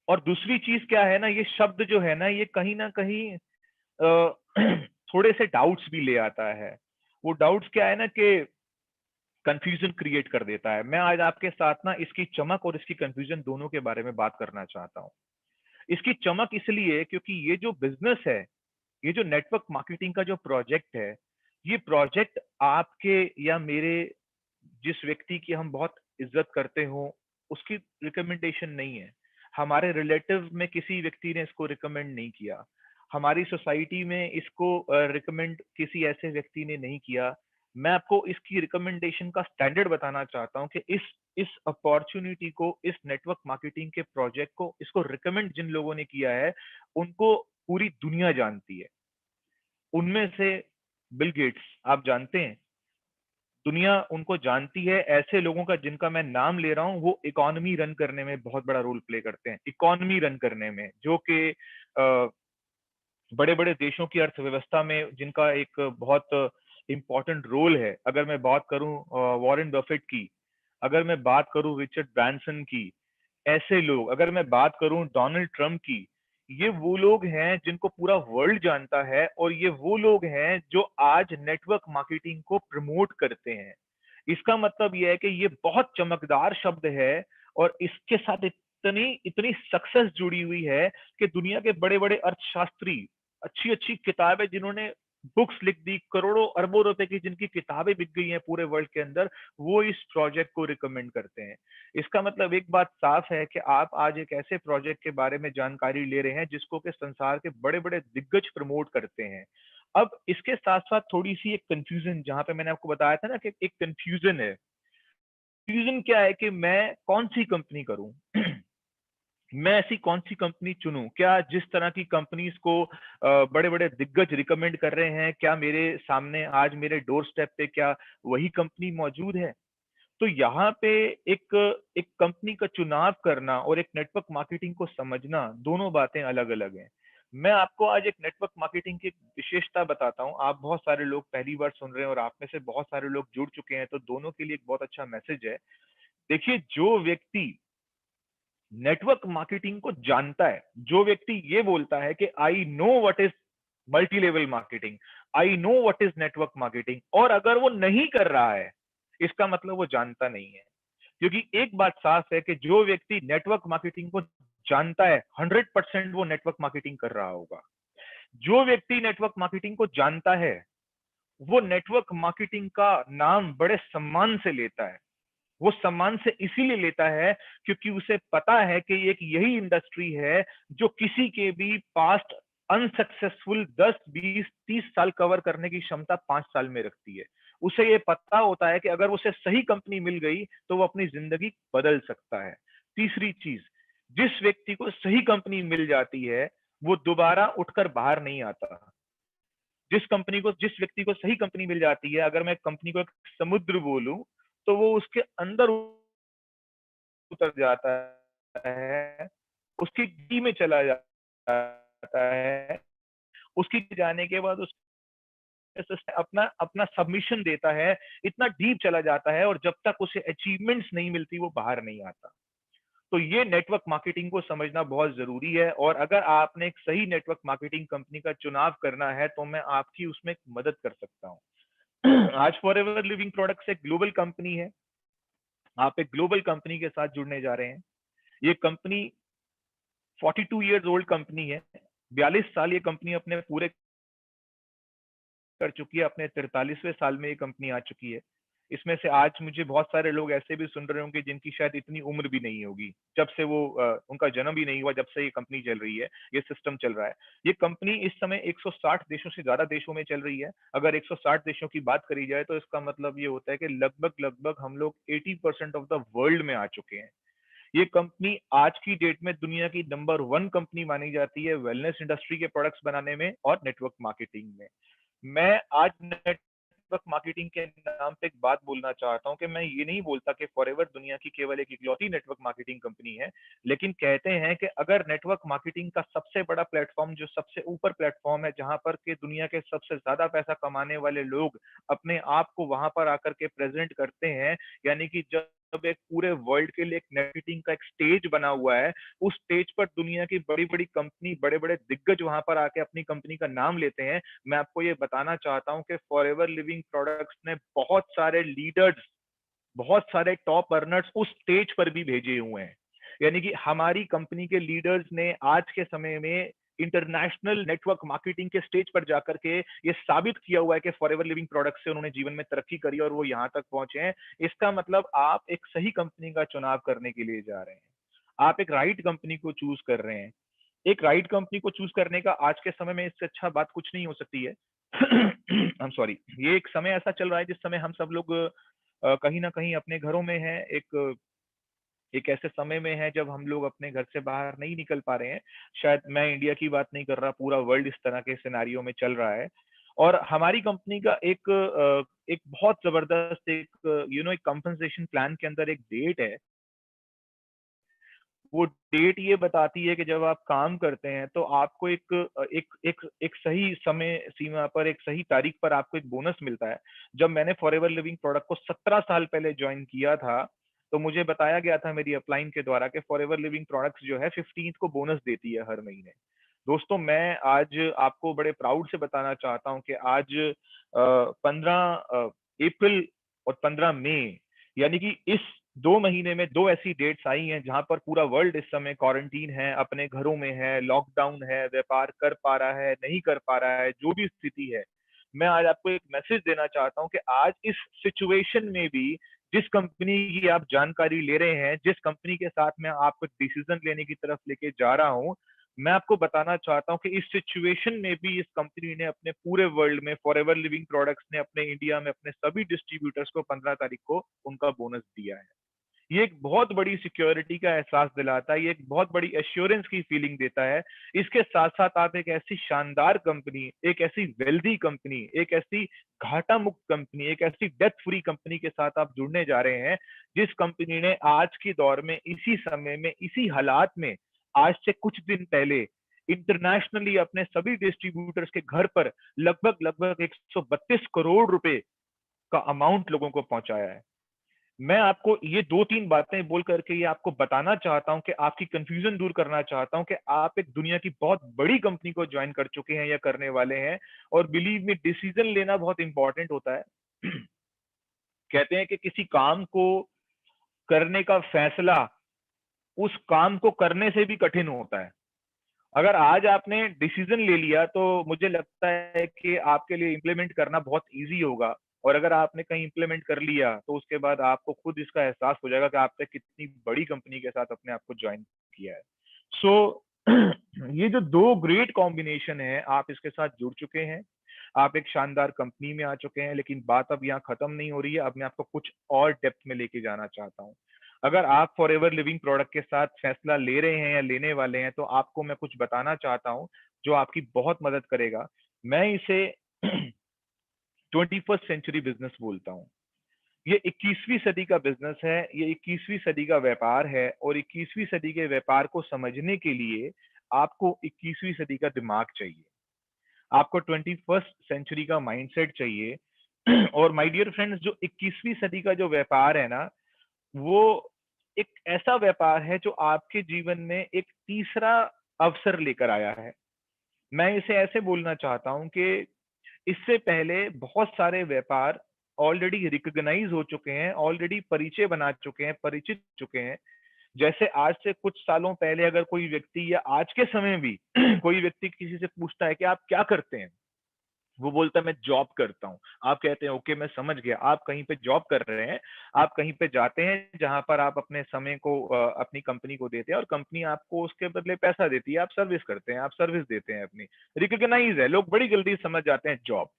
और दूसरी चीज क्या है ना, ये शब्द जो है ना, ये कहीं ना कहीं थोड़े से डाउट्स भी ले आता है। वो डाउट्स क्या है ना कि कंफ्यूजन क्रिएट कर देता है। मैं आज आपके साथ ना इसकी चमक और इसकी कंफ्यूजन दोनों के बारे में बात करना चाहता हूँ। इसकी चमक इसलिए क्योंकि ये जो बिजनेस है, ये जो नेटवर्क मार्केटिंग का जो प्रोजेक्ट है, ये प्रोजेक्ट आपके या मेरे, जिस व्यक्ति की हम बहुत इज्जत करते हो, उसकी रिकमेंडेशन नहीं है। हमारे रिलेटिव में किसी व्यक्ति ने इसको रिकमेंड नहीं किया, हमारी सोसाइटी में इसको रिकमेंड किसी ऐसे व्यक्ति ने नहीं किया। मैं आपको इसकी रिकमेंडेशन का स्टैंडर्ड बताना चाहता हूँ कि इस अपॉर्चुनिटी को, इस नेटवर्क मार्केटिंग के प्रोजेक्ट को, इसको रिकमेंड जिन लोगों ने किया है उनको पूरी दुनिया जानती है। उनमें से बिल गेट्स, आप जानते हैं, दुनिया उनको जानती है। ऐसे लोगों का जिनका मैं नाम ले रहा हूं, वो इकोनॉमी रन करने में बहुत बड़ा रोल प्ले करते हैं, इकोनॉमी रन करने में, जो कि बड़े बड़े देशों की अर्थव्यवस्था में जिनका एक बहुत इंपॉर्टेंट रोल है। अगर मैं बात करूं वॉरेन बफेट की, अगर मैं बात करूं रिचर्ड ब्रांसन की, ऐसे लोग, अगर मैं बात करूं डोनाल्ड ट्रंप की, ये वो लोग हैं जिनको पूरा वर्ल्ड जानता है, और ये वो लोग हैं जो आज नेटवर्क मार्केटिंग को प्रमोट करते हैं। इसका मतलब ये है कि ये बहुत चमकदार शब्द है, और इसके साथ इतनी इतनी सक्सेस जुड़ी हुई है कि दुनिया के बड़े बड़े अर्थशास्त्री, अच्छी अच्छी किताबें, जिन्होंने बुक्स लिख दी, करोड़ों अरबों रुपए की जिनकी किताबें बिक गई हैं पूरे वर्ल्ड के अंदर, वो इस प्रोजेक्ट को रिकमेंड करते हैं। इसका मतलब एक बात साफ है कि आप आज एक ऐसे प्रोजेक्ट के बारे में जानकारी ले रहे हैं जिसको कि संसार के बड़े बड़े दिग्गज प्रमोट करते हैं। अब इसके साथ साथ थोड़ी सी एक कंफ्यूजन, जहां पे मैंने आपको बताया था ना कि एक कंफ्यूजन है। कंफ्यूजन क्या है कि मैं कौन सी कंपनी करूं मैं ऐसी कौन सी कंपनी चुनूं? क्या जिस तरह की कंपनीज को बड़े बड़े दिग्गज रिकमेंड कर रहे हैं, क्या मेरे सामने आज मेरे डोर स्टेप पे क्या वही कंपनी मौजूद है? तो यहाँ पे एक एक कंपनी का चुनाव करना और एक नेटवर्क मार्केटिंग को समझना, दोनों बातें अलग अलग हैं। मैं आपको आज एक नेटवर्क मार्केटिंग की विशेषता बताता हूँ। आप बहुत सारे लोग पहली बार सुन रहे हैं और आप में से बहुत सारे लोग जुड़ चुके हैं, तो दोनों के लिए एक बहुत अच्छा मैसेज है। देखिए, जो व्यक्ति नेटवर्क मार्केटिंग को जानता है, जो व्यक्ति ये बोलता है कि I know what is multi level marketing, I know what is network marketing, और अगर वो नहीं कर रहा है, इसका मतलब वो जानता नहीं है। क्योंकि एक बात साफ है कि जो व्यक्ति नेटवर्क मार्केटिंग को जानता है, 100% वो नेटवर्क मार्केटिंग कर रहा होगा। जो व्यक्ति नेटवर्क मार्केटिंग को जानता है, वो नेटवर्क मार्केटिंग का नाम बड़े सम्मान से लेता है। वो सम्मान से इसीलिए लेता है क्योंकि उसे पता है कि एक यही इंडस्ट्री है जो किसी के भी पास्ट अनसक्सेसफुल 10, 20, 30 साल कवर करने की क्षमता 5 साल में रखती है। उसे ये पता होता है कि अगर उसे सही कंपनी मिल गई तो वो अपनी जिंदगी बदल सकता है। तीसरी चीज, जिस व्यक्ति को सही कंपनी मिल जाती है, वो दोबारा उठकर बाहर नहीं आता। जिस व्यक्ति को सही कंपनी मिल जाती है, अगर मैं कंपनी को एक समुद्र बोलूं, तो वो उसके अंदर उतर जाता है, उसकी डी में चला जाता है। उसकी जाने के बाद उस अपना अपना सबमिशन देता है, इतना डीप चला जाता है, और जब तक उसे अचीवमेंट्स नहीं मिलती वो बाहर नहीं आता। तो ये नेटवर्क मार्केटिंग को समझना बहुत जरूरी है, और अगर आपने एक सही नेटवर्क मार्केटिंग कंपनी का चुनाव करना है तो मैं आपकी उसमें मदद कर सकता हूँ। आज फॉरएवर लिविंग प्रोडक्ट्स एक ग्लोबल कंपनी है। आप एक ग्लोबल कंपनी के साथ जुड़ने जा रहे हैं। ये कंपनी 42 इयर्स ओल्ड कंपनी है। 42 साल ये कंपनी अपने पूरे कर चुकी है। अपने 43वें साल में ये कंपनी आ चुकी है। इसमें से आज मुझे बहुत सारे लोग ऐसे भी सुन रहे होंगे जिनकी शायद इतनी उम्र भी नहीं होगी, जब से वो उनका जन्म भी नहीं हुआ, जब से ये कंपनी चल रही है, ये सिस्टम चल रहा है। ये कंपनी इस समय 160 देशों से ज्यादा देशों में चल रही है। अगर 160 देशों की बात करी जाए तो इसका मतलब ये होता है कि लगभग हम लोग 80% ऑफ द वर्ल्ड में आ चुके हैं। ये कंपनी आज की डेट में दुनिया की नंबर 1 कंपनी मानी जाती है वेलनेस इंडस्ट्री के प्रोडक्ट्स बनाने में और नेटवर्क मार्केटिंग में। मैं आज नेटवर्क मार्केटिंग के नाम पे एक बात बोलना चाहता हूं कि मैं ये नहीं बोलता कि फॉरएवर दुनिया की केवल एक इकलौती नेटवर्क मार्केटिंग कंपनी है, लेकिन कहते हैं कि अगर नेटवर्क मार्केटिंग का सबसे बड़ा प्लेटफॉर्म, जो सबसे ऊपर प्लेटफॉर्म है, जहां पर के दुनिया के सबसे ज्यादा पैसा कमाने वाले लोग अपने आप को वहां पर आकर के प्रेजेंट करते हैं, यानी कि जब एक पूरे वर्ल्ड के लिए एक मार्केटिंग का एक स्टेज बना हुआ है, उस स्टेज पर दुनिया की बड़ी बड़ी कंपनी, बड़े बड़े दिग्गज वहां पर आके अपनी कंपनी का नाम लेते हैं। मैं आपको ये बताना चाहता हूं कि फॉरएवर लिविंग प्रोडक्ट्स ने बहुत सारे लीडर्स, बहुत सारे टॉप अर्नर्स उस स्टेज पर भी भेजे हुए हैं। यानी कि हमारी कंपनी के लीडर्स ने आज के समय में इंटरनेशनल नेटवर्क मार्केटिंग के स्टेज पर जाकर के ये साबित किया हुआ है कि फॉरएवर लिविंग प्रोडक्ट से उन्होंने जीवन में तरक्की करी और वो यहाँ तक पहुंचे हैं। इसका मतलब आप एक सही कंपनी का चुनाव करने के लिए जा रहे हैं, आप एक राइट कंपनी को चूज कर रहे हैं। एक राइट कंपनी को चूज करने का आज के समय में इससे अच्छा बात कुछ नहीं हो सकती है। I'm sorry, ये एक समय ऐसा चल रहा है जिस समय हम सब लोग कहीं ना कहीं अपने घरों में हैं, एक ऐसे समय में है जब हम लोग अपने घर से बाहर नहीं निकल पा रहे हैं। शायद मैं इंडिया की बात नहीं कर रहा, पूरा वर्ल्ड इस तरह के सिनेरियो में चल रहा है। और हमारी कंपनी का एक बहुत जबरदस्त एक कंपनसेशन प्लान के अंदर एक डेट है। वो डेट ये बताती है कि जब आप काम करते हैं तो आपको एक सही समय सीमा पर, एक सही तारीख पर आपको एक बोनस मिलता है। जब मैंने फॉरएवर लिविंग प्रोडक्ट को 17 साल पहले ज्वाइन किया था तो मुझे बताया गया था मेरी अपलाइन के द्वारा कि फॉरएवर लिविंग प्रोडक्ट्स जो है 15th को बोनस देती है हर महीने। दोस्तों, मैं आज आपको बड़े प्राउड से बताना चाहता हूं कि आज 15 अप्रैल और 15 मई, यानी कि इस 2 महीने में 2 ऐसी डेट्स आई हैं जहां पर पूरा वर्ल्ड इस समय क्वारंटीन है, अपने घरों में है, लॉकडाउन है, व्यापार कर पा रहा है, नहीं कर पा रहा है, जो भी स्थिति है। मैं आज आपको एक मैसेज देना चाहता हूं कि आज इस सिचुएशन में भी जिस कंपनी की आप जानकारी ले रहे हैं, जिस कंपनी के साथ मैं आपको डिसीजन लेने की तरफ लेके जा रहा हूं, मैं आपको बताना चाहता हूं कि इस सिचुएशन में भी इस कंपनी ने अपने पूरे वर्ल्ड में, फॉरएवर लिविंग प्रोडक्ट्स ने अपने इंडिया में अपने सभी डिस्ट्रीब्यूटर्स को 15 तारीख को उनका बोनस दिया है। ये एक बहुत बड़ी सिक्योरिटी का एहसास दिलाता है, ये एक बहुत बड़ी एश्योरेंस की फीलिंग देता है। इसके साथ साथ आप एक ऐसी शानदार कंपनी, एक ऐसी वेल्दी कंपनी, एक ऐसी घाटा मुक्त कंपनी, एक ऐसी डेथ फ्री कंपनी के साथ आप जुड़ने जा रहे हैं जिस कंपनी ने आज के दौर में, इसी समय में, इसी हालात में, आज से कुछ दिन पहले इंटरनेशनली अपने सभी डिस्ट्रीब्यूटर्स के घर पर लगभग 132 करोड़ रुपए का अमाउंट लोगों को पहुंचाया है। मैं आपको ये 2-3 बातें बोल करके ये आपको बताना चाहता हूं कि आपकी कंफ्यूजन दूर करना चाहता हूं कि आप एक दुनिया की बहुत बड़ी कंपनी को ज्वाइन कर चुके हैं या करने वाले हैं। और बिलीव मी, डिसीजन लेना बहुत इंपॉर्टेंट होता है। कहते हैं कि किसी काम को करने का फैसला उस काम को करने से भी कठिन होता है। अगर आज आपने डिसीजन ले लिया तो मुझे लगता है कि आपके लिए इम्प्लीमेंट करना बहुत इजी होगा। और अगर आपने कहीं इम्प्लीमेंट कर लिया तो उसके बाद आपको खुद इसका एहसास हो जाएगा कि आपने कितनी बड़ी कंपनी के साथ अपने आप को ज्वाइन किया है। सो ये जो 2 ग्रेट कॉम्बिनेशन है, आप इसके साथ जुड़ चुके हैं, आप एक शानदार कंपनी में आ चुके हैं। लेकिन बात अब यहाँ खत्म नहीं हो रही है, अब मैं आपको कुछ और डेप्थ में लेके जाना चाहता हूँ। अगर आप फॉरएवर लिविंग प्रोडक्ट के साथ फैसला ले रहे हैं या लेने वाले हैं तो आपको मैं कुछ बताना चाहता हूं जो आपकी बहुत मदद करेगा। मैं इसे 21st सेंचुरी बिजनेस बोलता हूं। ये 21वीं सदी का बिजनेस है, ये 21वीं सदी का व्यापार है। और 21वीं सदी के व्यापार को समझने के लिए आपको 21वीं सदी का दिमाग चाहिए, आपको 21st सेंचुरी का माइंडसेट चाहिए। और माय डियर फ्रेंड्स, जो 21वीं सदी का जो व्यापार है ना, वो एक ऐसा व्यापार है जो आपके जीवन में एक तीसरा अवसर लेकर आया है। मैं इसे ऐसे बोलना चाहता हूं कि इससे पहले बहुत सारे व्यापार ऑलरेडी रिकॉग्नाइज हो चुके हैं, ऑलरेडी परिचय बना चुके हैं, परिचित चुके हैं। जैसे आज से कुछ सालों पहले अगर कोई व्यक्ति, या आज के समय भी कोई व्यक्ति किसी से पूछता है कि आप क्या करते हैं, वो बोलता है मैं जॉब करता हूँ। आप कहते हैं ओके, मैं समझ गया, आप कहीं पे जॉब कर रहे हैं, आप कहीं पे जाते हैं जहां पर आप अपने समय को अपनी कंपनी को देते हैं और कंपनी आपको उसके बदले पैसा देती है, आप सर्विस करते हैं, आप सर्विस देते हैं अपनी। रिकॉग्नाइज है, लोग बड़ी जल्दी समझ जाते हैं जॉब।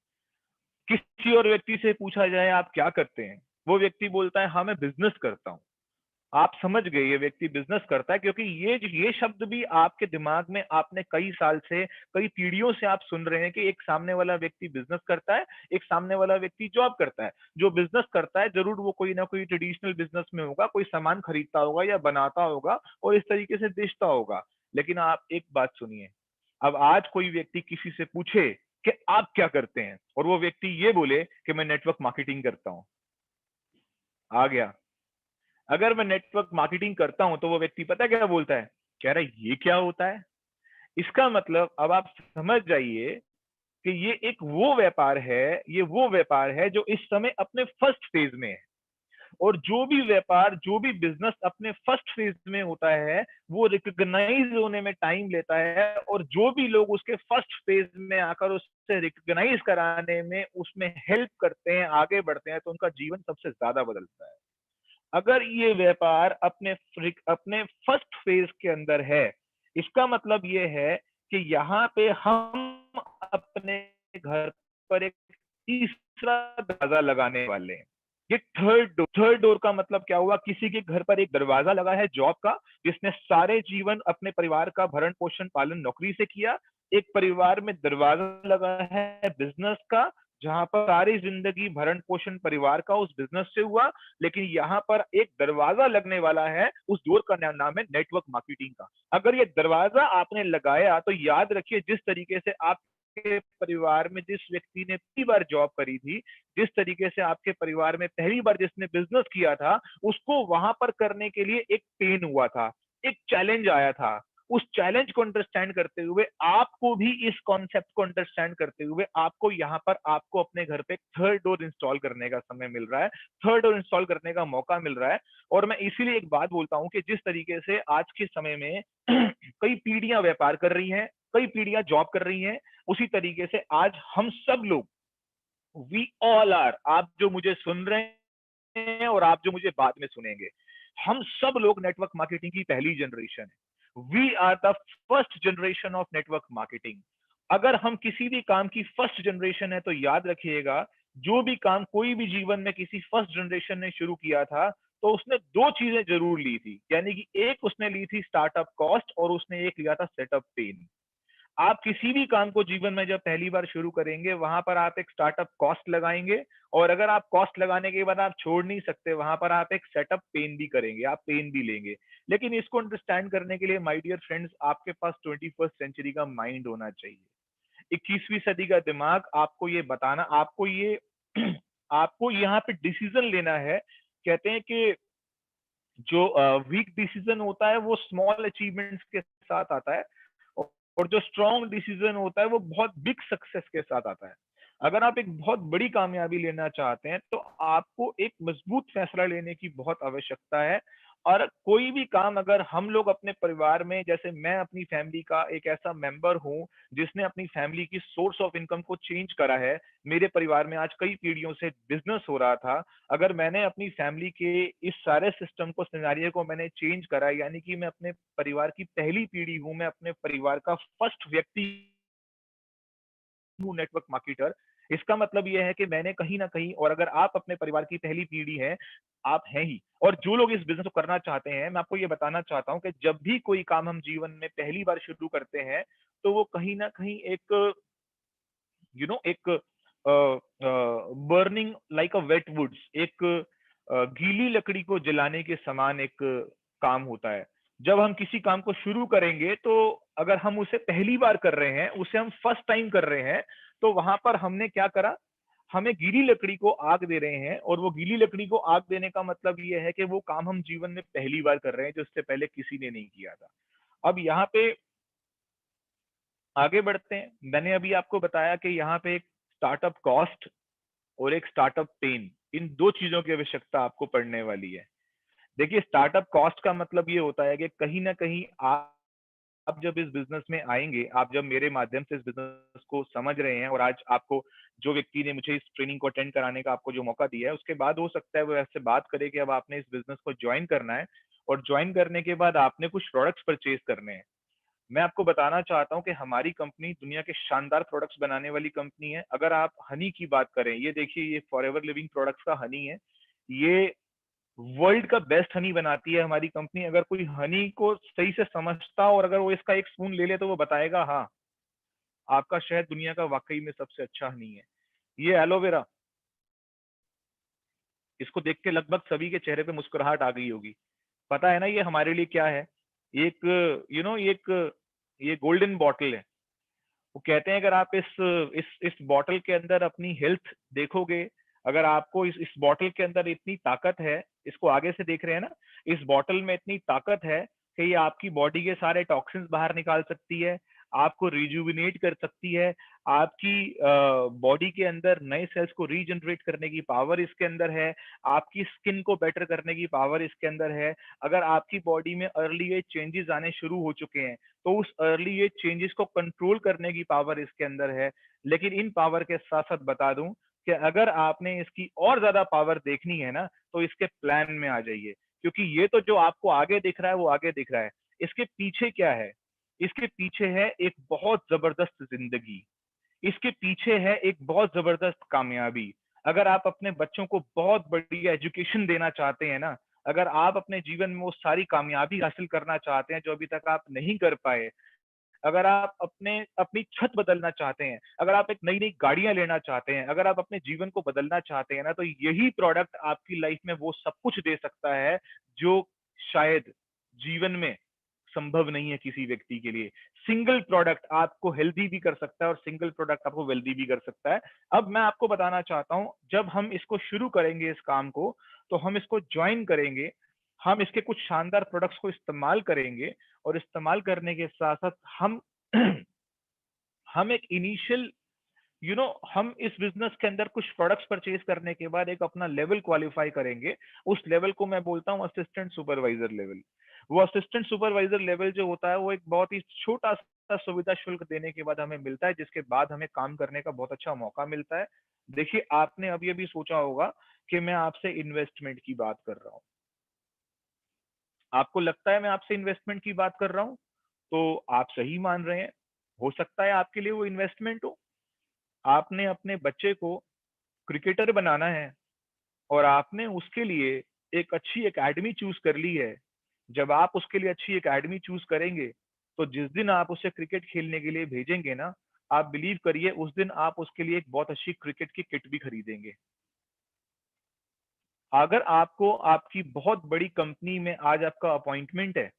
किसी और व्यक्ति से पूछा जाए आप क्या करते हैं, वो व्यक्ति बोलता है हाँ मैं बिजनेस करता हूँ। आप समझ गए ये व्यक्ति बिजनेस करता है, क्योंकि ये शब्द भी आपके दिमाग में आपने कई साल से, कई पीढ़ियों से आप सुन रहे हैं कि एक सामने वाला व्यक्ति बिजनेस करता है, एक सामने वाला व्यक्ति जॉब करता है। जो बिजनेस करता है जरूर वो कोई ना कोई ट्रेडिशनल बिजनेस में होगा, कोई सामान खरीदता होगा या बनाता होगा और इस तरीके से बेचता होगा। लेकिन आप एक बात सुनिए, अब आज कोई व्यक्ति किसी से पूछे कि आप क्या करते हैं और वो व्यक्ति ये बोले कि मैं नेटवर्क मार्केटिंग करता हूं, आ गया। अगर मैं नेटवर्क मार्केटिंग करता हूं तो वो व्यक्ति पता क्या बोलता है, कह रहा है ये क्या होता है। इसका मतलब अब आप समझ जाइए कि ये एक वो व्यापार है, ये वो व्यापार है जो इस समय अपने फर्स्ट फेज में है। और जो भी व्यापार, जो भी बिजनेस अपने फर्स्ट फेज में होता है वो रिकॉग्नाइज होने में टाइम लेता है, और जो भी लोग उसके फर्स्ट फेज में आकर उससे रिकॉग्नाइज कराने में उसमें हेल्प करते हैं, आगे बढ़ते हैं, तो उनका जीवन सबसे ज्यादा बदलता है। अगर ये व्यापार अपने फर्स्ट फेज के अंदर है, इसका मतलब ये है कि यहाँ पे हम अपने घर पर एक तीसरा दरवाजा लगाने वाले हैं। ये थर्ड डोर का मतलब क्या हुआ? किसी के घर पर एक दरवाजा लगा है जॉब का, जिसने सारे जीवन अपने परिवार का भरण पोषण पालन नौकरी से किया। एक परिवार में दरवाजा लगा है बिजनेस का, जहां पर सारी जिंदगी भरण पोषण परिवार का उस बिजनेस से हुआ, लेकिन यहाँ पर एक दरवाजा लगने वाला है, उस डोर का नाम है नेटवर्क मार्केटिंग का। अगर ये दरवाजा आपने लगाया तो याद रखिए, जिस तरीके से आपके परिवार में जिस व्यक्ति ने पहली बार जॉब करी थी, जिस तरीके से आपके परिवार में पहली बार जिसने बिजनेस किया था, उसको वहां पर करने के लिए एक पेन हुआ था, एक चैलेंज आया था। उस चैलेंज को अंडरस्टैंड करते हुए, आपको भी इस कॉन्सेप्ट को अंडरस्टैंड करते हुए, आपको यहाँ पर आपको अपने घर पे थर्ड डोर इंस्टॉल करने का समय मिल रहा है, थर्ड डोर इंस्टॉल करने का मौका मिल रहा है। और मैं इसीलिए एक बात बोलता हूँ कि जिस तरीके से आज के समय में कई पीढ़ियां व्यापार कर रही हैं, कई पीढ़ियां जॉब कर रही हैं, उसी तरीके से आज हम सब लोग, वी ऑल आर, आप जो मुझे सुन रहे हैं और आप जो मुझे बाद में सुनेंगे, हम सब लोग नेटवर्क मार्केटिंग की पहली जनरेशन है। We are the first generation of network marketing. अगर हम किसी भी काम की फर्स्ट जनरेशन है तो याद रखिएगा, जो भी काम कोई भी जीवन में किसी फर्स्ट जनरेशन ने शुरू किया था, तो उसने दो चीजें जरूर ली थी, यानी कि एक उसने ली थी स्टार्टअप कॉस्ट और उसने एक लिया था सेटअप पेन। आप किसी भी काम को जीवन में जब पहली बार शुरू करेंगे, वहां पर आप एक स्टार्टअप कॉस्ट लगाएंगे, और अगर आप कॉस्ट लगाने के बाद आप छोड़ नहीं सकते, वहां पर आप एक सेटअप पेन भी करेंगे, आप पेन भी लेंगे। लेकिन इसको अंडरस्टैंड करने के लिए माय डियर फ्रेंड्स, आपके पास 21st सेंचुरी का माइंड होना चाहिए, 21वीं सदी का दिमाग। आपको ये बताना, आपको ये आपको यहाँ पे डिसीजन लेना है। कहते हैं कि जो वीक डिसीजन होता है वो स्मॉल अचीवमेंट्स के साथ आता है, और जो स्ट्रॉन्ग डिसीजन होता है वो बहुत बिग सक्सेस के साथ आता है। अगर आप एक बहुत बड़ी कामयाबी लेना चाहते हैं तो आपको एक मजबूत फैसला लेने की बहुत आवश्यकता है। और कोई भी काम अगर हम लोग अपने परिवार में, जैसे मैं अपनी फैमिली का एक ऐसा मेंबर हूं जिसने अपनी फैमिली की सोर्स ऑफ इनकम को चेंज करा है, मेरे परिवार में आज कई पीढ़ियों से बिजनेस हो रहा था, अगर मैंने अपनी फैमिली के इस सारे सिस्टम को, सिनेरियो को मैंने चेंज करा, यानी कि मैं अपने परिवार की पहली पीढ़ी हूं, मैं अपने परिवार का फर्स्ट व्यक्ति हूं नेटवर्क मार्केटर। इसका मतलब यह है कि मैंने कहीं ना कहीं, और अगर आप अपने परिवार की पहली पीढ़ी हैं, आप हैं ही। और जो लोग इस बिजनेस को करना चाहते हैं, मैं आपको ये बताना चाहता हूं कि जब भी कोई काम हम जीवन में पहली बार शुरू करते हैं, तो वो कहीं ना कहीं एक एक burning like a wet woods, एक गीली लकड़ी को जलाने के समान एक काम होता है। जब हम किसी काम को शुरू करेंगे, तो अगर हम उसे पहली बार कर रहे हैं, उसे हम फर्स्ट टाइम कर रहे हैं, तो वहां पर हमने क्या करा, हमें गीली लकड़ी को आग दे रहे हैं, और वो गीली लकड़ी को आग देने का मतलब ये है कि वो काम हम जीवन में पहली बार कर रहे हैं, जो इससे पहले किसी ने नहीं किया था। अब यहाँ पे आगे बढ़ते हैं। मैंने अभी आपको बताया कि यहाँ पे एक स्टार्टअप कॉस्ट और एक स्टार्टअप पेन, इन दो चीजों की आवश्यकता आपको पड़ने वाली है। देखिए, स्टार्टअप कॉस्ट का मतलब ये होता है कि कहीं ना कहीं आप जब इस बिजनेस में आएंगे, आप जब मेरे माध्यम से इस बिजनेस को समझ रहे हैं, और आज आपको जो व्यक्ति ने मुझे इस ट्रेनिंग को अटेंड कराने का आपको जो मौका दिया है, उसके बाद हो सकता है वो ऐसे बात करे कि अब आपने इस बिजनेस को ज्वाइन करना है, और ज्वाइन करने के बाद आपने कुछ प्रोडक्ट्स परचेज करने हैं। मैं आपको बताना चाहता हूं कि हमारी कंपनी दुनिया के शानदार प्रोडक्ट्स बनाने वाली कंपनी है। अगर आप हनी की बात करें, ये देखिए, ये फॉरएवर लिविंग प्रोडक्ट्स का हनी है, ये वर्ल्ड का बेस्ट हनी बनाती है हमारी कंपनी। अगर कोई हनी को सही से समझता और अगर वो इसका एक स्पून ले ले, तो वो बताएगा हाँ, आपका शहद दुनिया का वाकई में सबसे अच्छा हनी है। ये एलोवेरा, इसको देख के लगभग सभी के चेहरे पे मुस्कुराहट आ गई होगी। पता है ना ये हमारे लिए क्या है? एक ये गोल्डन बॉटल है। वो कहते हैं अगर आप इस बॉटल के अंदर अपनी हेल्थ देखोगे, अगर आपको इस बॉटल के अंदर इतनी ताकत है, इसको आगे से देख रहे हैं ना, इस बॉटल में इतनी ताकत है कि ये आपकी बॉडी के सारे टॉक्सिन्स बाहर निकाल सकती है, आपको रिजुविनेट कर सकती है, आपकी बॉडी के अंदर नए सेल्स को रीजनरेट करने की पावर इसके अंदर है, आपकी स्किन को बेटर करने की पावर इसके अंदर है। अगर आपकी बॉडी में अर्ली एज चेंजेस आने शुरू हो चुके हैं तो उस अर्ली एज चेंजेस को कंट्रोल करने की पावर इसके अंदर है। लेकिन इन पावर के साथ साथ बता दूं कि अगर आपने इसकी और ज्यादा पावर देखनी है ना तो इसके प्लान में आ जाइए, क्योंकि ये तो जो आपको आगे दिख रहा है वो आगे दिख रहा है, इसके पीछे क्या है? इसके पीछे है एक बहुत जबरदस्त जिंदगी, इसके पीछे है एक बहुत जबरदस्त कामयाबी। अगर आप अपने बच्चों को बहुत बड़ी एजुकेशन देना चाहते हैं ना, अगर आप अपने जीवन में वो सारी कामयाबी हासिल करना चाहते हैं जो अभी तक आप नहीं कर पाए, अगर आप अपनी छत बदलना चाहते हैं, अगर आप एक नई नई गाड़ियां लेना चाहते हैं, अगर आप अपने जीवन को बदलना चाहते हैं ना, तो यही प्रोडक्ट आपकी लाइफ में वो सब कुछ दे सकता है जो शायद जीवन में संभव नहीं है किसी व्यक्ति के लिए। सिंगल प्रोडक्ट आपको हेल्दी भी कर सकता है और सिंगल प्रोडक्ट आपको वेल्दी भी कर सकता है। अब मैं आपको बताना चाहता हूं, जब हम इसको शुरू करेंगे इस काम को, तो हम इसको ज्वाइन करेंगे, हम इसके कुछ शानदार प्रोडक्ट्स को इस्तेमाल करेंगे और इस्तेमाल करने के साथ साथ हम एक इनिशियल हम इस बिजनेस के अंदर कुछ प्रोडक्ट्स परचेज करने के बाद एक अपना लेवल क्वालिफाई करेंगे। उस लेवल को मैं बोलता हूँ असिस्टेंट सुपरवाइजर लेवल। वो असिस्टेंट सुपरवाइजर लेवल जो होता है वो एक बहुत ही छोटा सा सुविधा शुल्क देने के बाद हमें मिलता है, जिसके बाद हमें काम करने का बहुत अच्छा मौका मिलता है। देखिए, आपने अभी अभी सोचा होगा कि मैं आपसे इन्वेस्टमेंट की बात कर रहा हूँ, आपको लगता है मैं आपसे इन्वेस्टमेंट की बात कर रहा हूँ, तो आप सही मान रहे हैं। हो सकता है आपके लिए वो इन्वेस्टमेंट हो। आपने अपने बच्चे को क्रिकेटर बनाना है और आपने उसके लिए एक अच्छी एकेडमी चूज कर ली है। जब आप उसके लिए अच्छी एकेडमी चूज करेंगे तो जिस दिन आप उसे क्रिकेट खेलने के लिए भेजेंगे ना, आप बिलीव करिए उस दिन आप उसके लिए एक बहुत अच्छी क्रिकेट की किट भी खरीदेंगे। अगर आपको आपकी बहुत बड़ी कंपनी में आज आपका अपॉइंटमेंट है,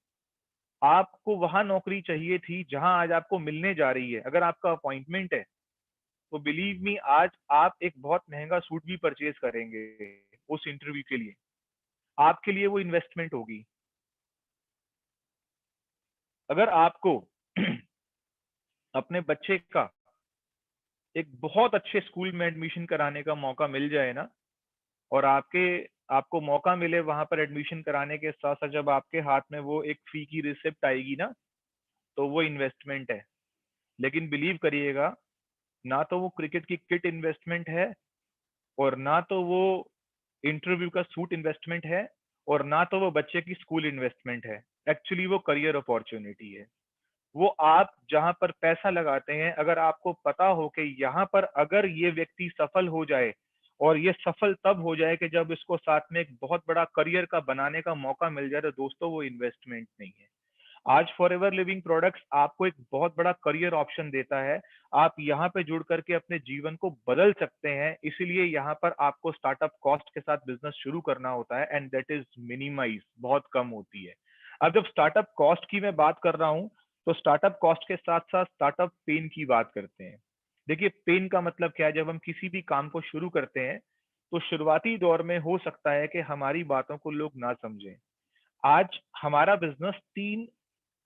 आपको वहां नौकरी चाहिए थी जहां आज आपको मिलने जा रही है, अगर आपका अपॉइंटमेंट है तो बिलीव मी आज आप एक बहुत महंगा सूट भी परचेज करेंगे उस इंटरव्यू के लिए। आपके लिए वो इन्वेस्टमेंट होगी। अगर आपको अपने बच्चे का एक बहुत अच्छे स्कूल में एडमिशन कराने का मौका मिल जाए ना, और आपको मौका मिले वहां पर एडमिशन कराने के साथ साथ जब आपके हाथ में वो एक फी की रिसिप्ट आएगी ना, तो वो इन्वेस्टमेंट है। लेकिन बिलीव करिएगा, ना तो वो क्रिकेट की किट इन्वेस्टमेंट है, और ना तो वो इंटरव्यू का सूट इन्वेस्टमेंट है, और ना तो वो बच्चे की स्कूल इन्वेस्टमेंट है। एक्चुअली वो करियर अपॉर्चुनिटी है। वो आप जहां पर पैसा लगाते हैं, अगर आपको पता हो कि यहाँ पर अगर ये व्यक्ति सफल हो जाए, और ये सफल तब हो जाए कि जब इसको साथ में एक बहुत बड़ा करियर का बनाने का मौका मिल जाए, तो दोस्तों वो इन्वेस्टमेंट नहीं है। आज फॉरएवर लिविंग प्रोडक्ट्स आपको एक बहुत बड़ा करियर ऑप्शन देता है। आप यहाँ पे जुड़ करके अपने जीवन को बदल सकते हैं। इसीलिए यहाँ पर आपको स्टार्टअप कॉस्ट के साथ बिजनेस शुरू करना होता है, एंड दैट इज मिनिमाइज, बहुत कम होती है। अब जब स्टार्टअप कॉस्ट की मैं बात कर रहा हूँ, तो स्टार्टअप कॉस्ट के साथ साथ स्टार्टअप पेन की बात करते हैं। देखिए, पेन का मतलब क्या है? जब हम किसी भी काम को शुरू करते हैं तो शुरुआती दौर में हो सकता है कि हमारी बातों को लोग ना समझें। आज हमारा बिजनेस 3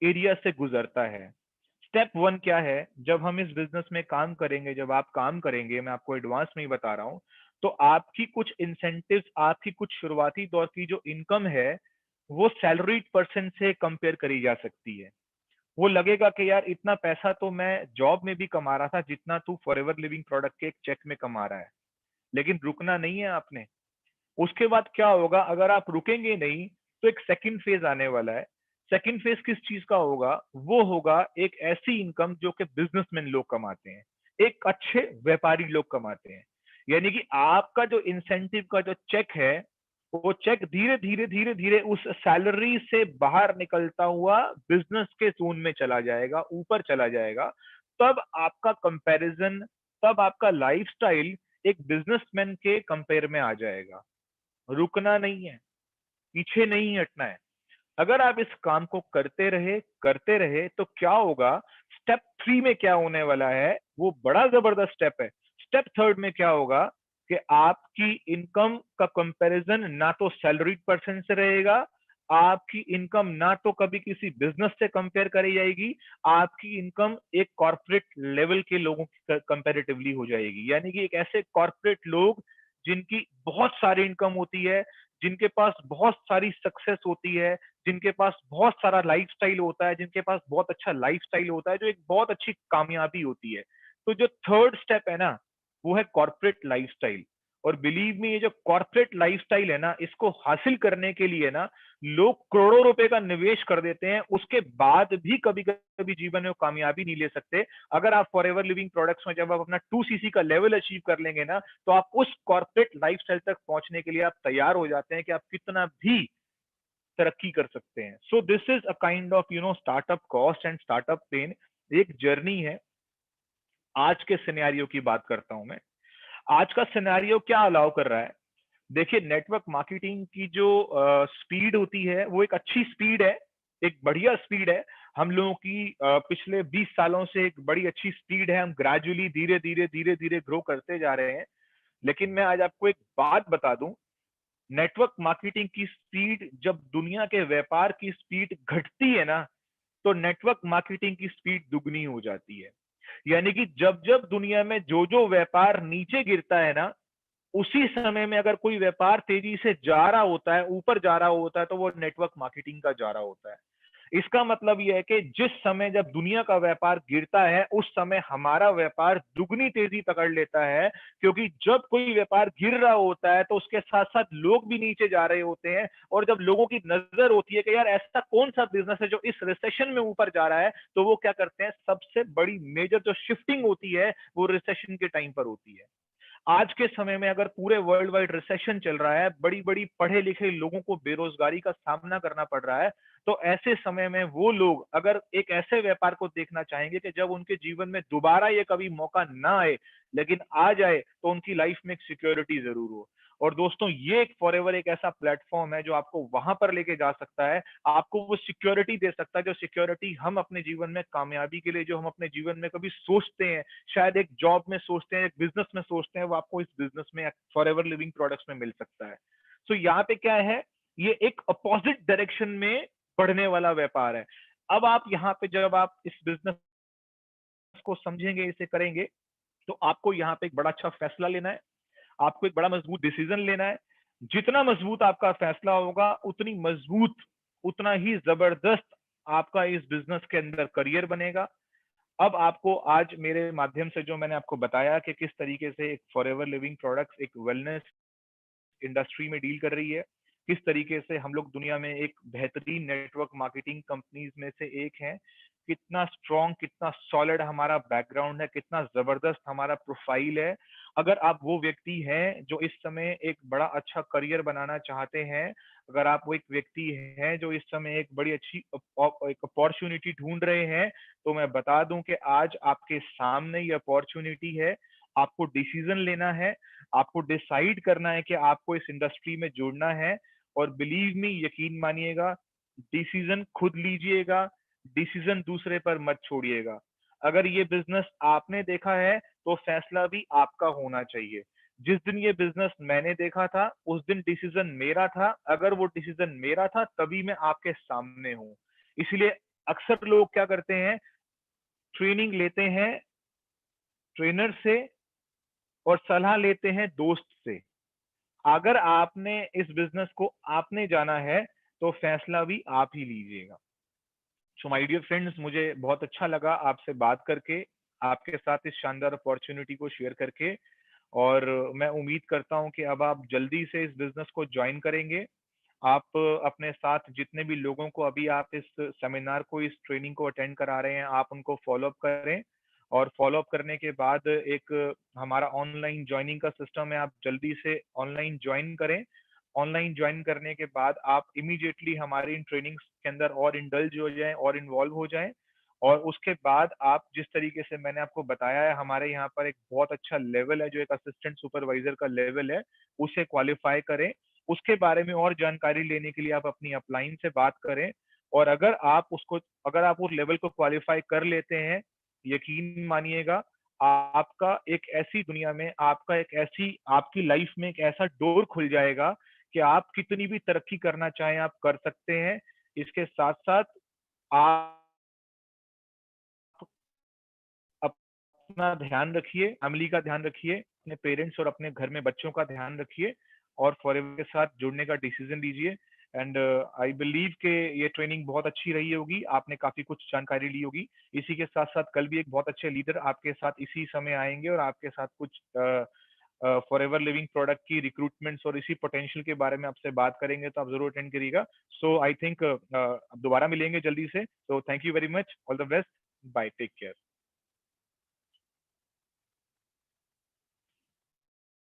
एरिया से गुजरता है। स्टेप 1 क्या है? जब हम इस बिजनेस में काम करेंगे, जब आप काम करेंगे, मैं आपको एडवांस में ही बता रहा हूँ, तो आपकी कुछ इंसेंटिव्स, आपकी कुछ शुरुआती दौर की जो इनकम है वो सैलरीड पर्सन से कंपेयर करी जा सकती है। वो लगेगा कि यार इतना पैसा तो मैं जॉब में भी कमा रहा था जितना तू फॉरएवर लिविंग प्रोडक्ट के एक चेक में कमा रहा है। लेकिन रुकना नहीं है आपने। उसके बाद क्या होगा? अगर आप रुकेंगे नहीं तो एक सेकंड फेज आने वाला है। सेकंड फेज किस चीज का होगा? वो होगा एक ऐसी इनकम जो कि बिजनेसमैन लोग कमाते हैं, एक अच्छे व्यापारी लोग कमाते हैं। यानी कि आपका जो इंसेंटिव का जो चेक है, वो चेक धीरे धीरे धीरे धीरे उस सैलरी से बाहर निकलता हुआ बिजनेस के जोन में चला जाएगा, ऊपर चला जाएगा। तब आपका कंपैरिजन, तब आपका लाइफस्टाइल एक बिजनेसमैन के कंपेयर में आ जाएगा। रुकना नहीं है, पीछे नहीं हटना है। अगर आप इस काम को करते रहे तो क्या होगा? स्टेप 3 में क्या होने वाला है? वो बड़ा जबरदस्त स्टेप है। स्टेप 3 में क्या होगा कि आपकी इनकम का कंपैरिजन ना तो सैलरीड पर्सन से रहेगा, आपकी इनकम ना तो कभी किसी बिजनेस से कंपेयर करी जाएगी, आपकी इनकम एक कॉर्पोरेट लेवल के लोगों की कंपैरेटिवली हो जाएगी। यानी कि एक ऐसे कॉर्पोरेट लोग जिनकी बहुत सारी इनकम होती है, जिनके पास बहुत सारी सक्सेस होती है, जिनके पास बहुत सारा लाइफस्टाइल होता है, जिनके पास बहुत अच्छा लाइफस्टाइल होता है, जो एक बहुत अच्छी कामयाबी होती है। तो जो थर्ड स्टेप है ना, वो है कॉर्पोरेट लाइफस्टाइल। और बिलीव मी, ये जो कॉर्पोरेट लाइफस्टाइल है ना, इसको हासिल करने के लिए ना लोग करोड़ों रुपए का निवेश कर देते हैं, उसके बाद भी कभी कभी जीवन में वो कामयाबी नहीं ले सकते। अगर आप फॉरएवर लिविंग प्रोडक्ट्स में जब आप अपना 2cc का लेवल अचीव कर लेंगे ना, तो आप उस कॉर्पोरेट लाइफस्टाइल तक पहुंचने के लिए आप तैयार हो जाते हैं कि आप कितना भी तरक्की कर सकते हैं। So this is a kind of startup cost and startup pain. एक जर्नी है। आज के सिनेरियो की बात करता हूं मैं। आज का सिनेरियो क्या अलाउ कर रहा है? देखिए, नेटवर्क मार्केटिंग की जो स्पीड होती है वो एक अच्छी स्पीड है, एक बढ़िया स्पीड है। हम लोगों की पिछले 20 सालों से एक बड़ी अच्छी स्पीड है। हम ग्रेजुअली धीरे धीरे ग्रो करते जा रहे हैं। लेकिन मैं आज आपको एक बात बता दूं, नेटवर्क मार्केटिंग की स्पीड जब दुनिया के व्यापार की स्पीड घटती है ना, तो नेटवर्क मार्केटिंग की स्पीड दुगनी हो जाती है। यानी कि जब जब दुनिया में जो जो व्यापार नीचे गिरता है ना, उसी समय में अगर कोई व्यापार तेजी से जा रहा होता है, ऊपर जा रहा होता है, तो वो नेटवर्क मार्केटिंग का जा रहा होता है। इसका मतलब यह है कि जिस समय जब दुनिया का व्यापार गिरता है, उस समय हमारा व्यापार दुगनी तेजी पकड़ लेता है। क्योंकि जब कोई व्यापार गिर रहा होता है, तो उसके साथ साथ लोग भी नीचे जा रहे होते हैं। और जब लोगों की नजर होती है कि यार ऐसा कौन सा बिजनेस है जो इस रिसेशन में ऊपर जा रहा है, तो वो क्या करते हैं, सबसे बड़ी मेजर जो शिफ्टिंग होती है वो रिसेशन के टाइम पर होती है। आज के समय में अगर पूरे वर्ल्ड वाइड रिसेशन चल रहा है, बड़ी बड़ी पढ़े लिखे लोगों को बेरोजगारी का सामना करना पड़ रहा है, तो ऐसे समय में वो लोग अगर एक ऐसे व्यापार को देखना चाहेंगे कि जब उनके जीवन में दोबारा ये कभी मौका ना आए, लेकिन आ जाए तो उनकी लाइफ में एक सिक्योरिटी जरूर हो। और दोस्तों, ये एक फॉरएवर एक ऐसा प्लेटफॉर्म है जो आपको वहां पर लेके जा सकता है, आपको वो सिक्योरिटी दे सकता है जो सिक्योरिटी हम अपने जीवन में कामयाबी के लिए, जो हम अपने जीवन में कभी सोचते हैं, शायद एक जॉब में सोचते हैं, एक बिजनेस में सोचते हैं, वो आपको इस बिजनेस में, फॉरएवर लिविंग प्रोडक्ट्स में मिल सकता है। सो यहाँ पे क्या है, ये एक अपोजिट डायरेक्शन में बढ़ने वाला व्यापार है। अब आप यहाँ पे जब आप इस बिजनेस को समझेंगे, इसे करेंगे, तो आपको यहाँ पे एक बड़ा अच्छा फैसला लेना है, आपको एक बड़ा मजबूत डिसीजन लेना है। जितना मजबूत आपका फैसला होगा, उतनी मजबूत, उतना ही जबरदस्त आपका इस बिजनेस के अंदर करियर बनेगा। अब आपको आज मेरे माध्यम से जो मैंने आपको बताया कि किस तरीके से एक फॉरएवर लिविंग प्रोडक्ट्स एक वेलनेस इंडस्ट्री में डील कर रही है, किस तरीके से हम लोग दुनिया में एक बेहतरीन नेटवर्क मार्केटिंग कंपनीज में से एक हैं, कितना स्ट्रॉन्ग, कितना सॉलिड हमारा बैकग्राउंड है, कितना जबरदस्त हमारा प्रोफाइल है। अगर आप वो व्यक्ति हैं जो इस समय एक बड़ा अच्छा करियर बनाना चाहते हैं, अगर आप वो एक व्यक्ति हैं जो इस समय एक बड़ी अच्छी एक अपॉर्चुनिटी ढूंढ रहे हैं, तो मैं बता दूं कि आज आपके सामने ये अपॉर्चुनिटी है। आपको डिसीजन लेना है, आपको डिसाइड करना है कि आपको इस इंडस्ट्री में जुड़ना है। और बिलीव मी, यकीन मानिएगा, डिसीजन खुद लीजिएगा, डिसीजन दूसरे पर मत छोड़िएगा। अगर ये बिजनेस आपने देखा है, तो फैसला भी आपका होना चाहिए। जिस दिन ये बिजनेस मैंने देखा था, उस दिन डिसीजन मेरा था। अगर वो डिसीजन मेरा था, तभी मैं आपके सामने हूँ। इसलिए अक्सर लोग क्या करते हैं, ट्रेनिंग लेते हैं ट्रेनर से और सलाह लेते हैं दोस्त से। अगर आपने इस बिजनेस को आपने जाना है, तो फैसला भी आप ही लीजिएगा। सो माय डियर फ्रेंड्स, मुझे बहुत अच्छा लगा आपसे बात करके, आपके साथ इस शानदार अपॉर्चुनिटी को शेयर करके। और मैं उम्मीद करता हूं कि अब आप जल्दी से इस बिजनेस को ज्वाइन करेंगे। आप अपने साथ जितने भी लोगों को अभी आप इस सेमिनार को, इस ट्रेनिंग को अटेंड करा रहे हैं, आप उनको फॉलो अप करें। और फॉलो अप करने के बाद एक हमारा ऑनलाइन ज्वाइनिंग का सिस्टम है, आप जल्दी से ऑनलाइन ज्वाइन करें। ऑनलाइन ज्वाइन करने के बाद आप इमीडिएटली हमारी इन ट्रेनिंग्स के अंदर और इंडल्ज हो जाएं और इन्वॉल्व हो जाएं। और उसके बाद आप जिस तरीके से मैंने आपको बताया है, हमारे यहाँ पर एक बहुत अच्छा लेवल है जो एक असिस्टेंट सुपरवाइजर का लेवल है, उसे क्वालिफाई करें। उसके बारे में और जानकारी लेने के लिए आप अपनी अपलाइन से बात करें। और अगर आप उस लेवल को क्वालिफाई कर लेते हैं, यकीन मानिएगा, आपका एक ऐसी दुनिया में, आपकी लाइफ में एक ऐसा डोर खुल जाएगा कि आप कितनी भी तरक्की करना चाहें आप कर सकते हैं। इसके साथ साथ आप अपना ध्यान रखिए, फैमिली का ध्यान रखिए, अपने पेरेंट्स और अपने घर में बच्चों का ध्यान रखिए और फॉरएवर के साथ जुड़ने का डिसीजन लीजिए। एंड आई बिलीव कि ये ट्रेनिंग बहुत अच्छी रही होगी, आपने काफी कुछ जानकारी ली होगी। इसी के साथ साथ कल भी एक बहुत अच्छे लीडर आपके साथ इसी समय आएंगे और आपके साथ कुछ फॉरएवर लिविंग प्रोडक्ट की रिक्रूटमेंट्स और इसी पोटेंशियल के बारे में आपसे बात करेंगे, तो आप जरूर अटेंड करिएगा। सो आई थिंक दोबारा मिलेंगे जल्दी से। तो thank you very much, all the best, bye, take care.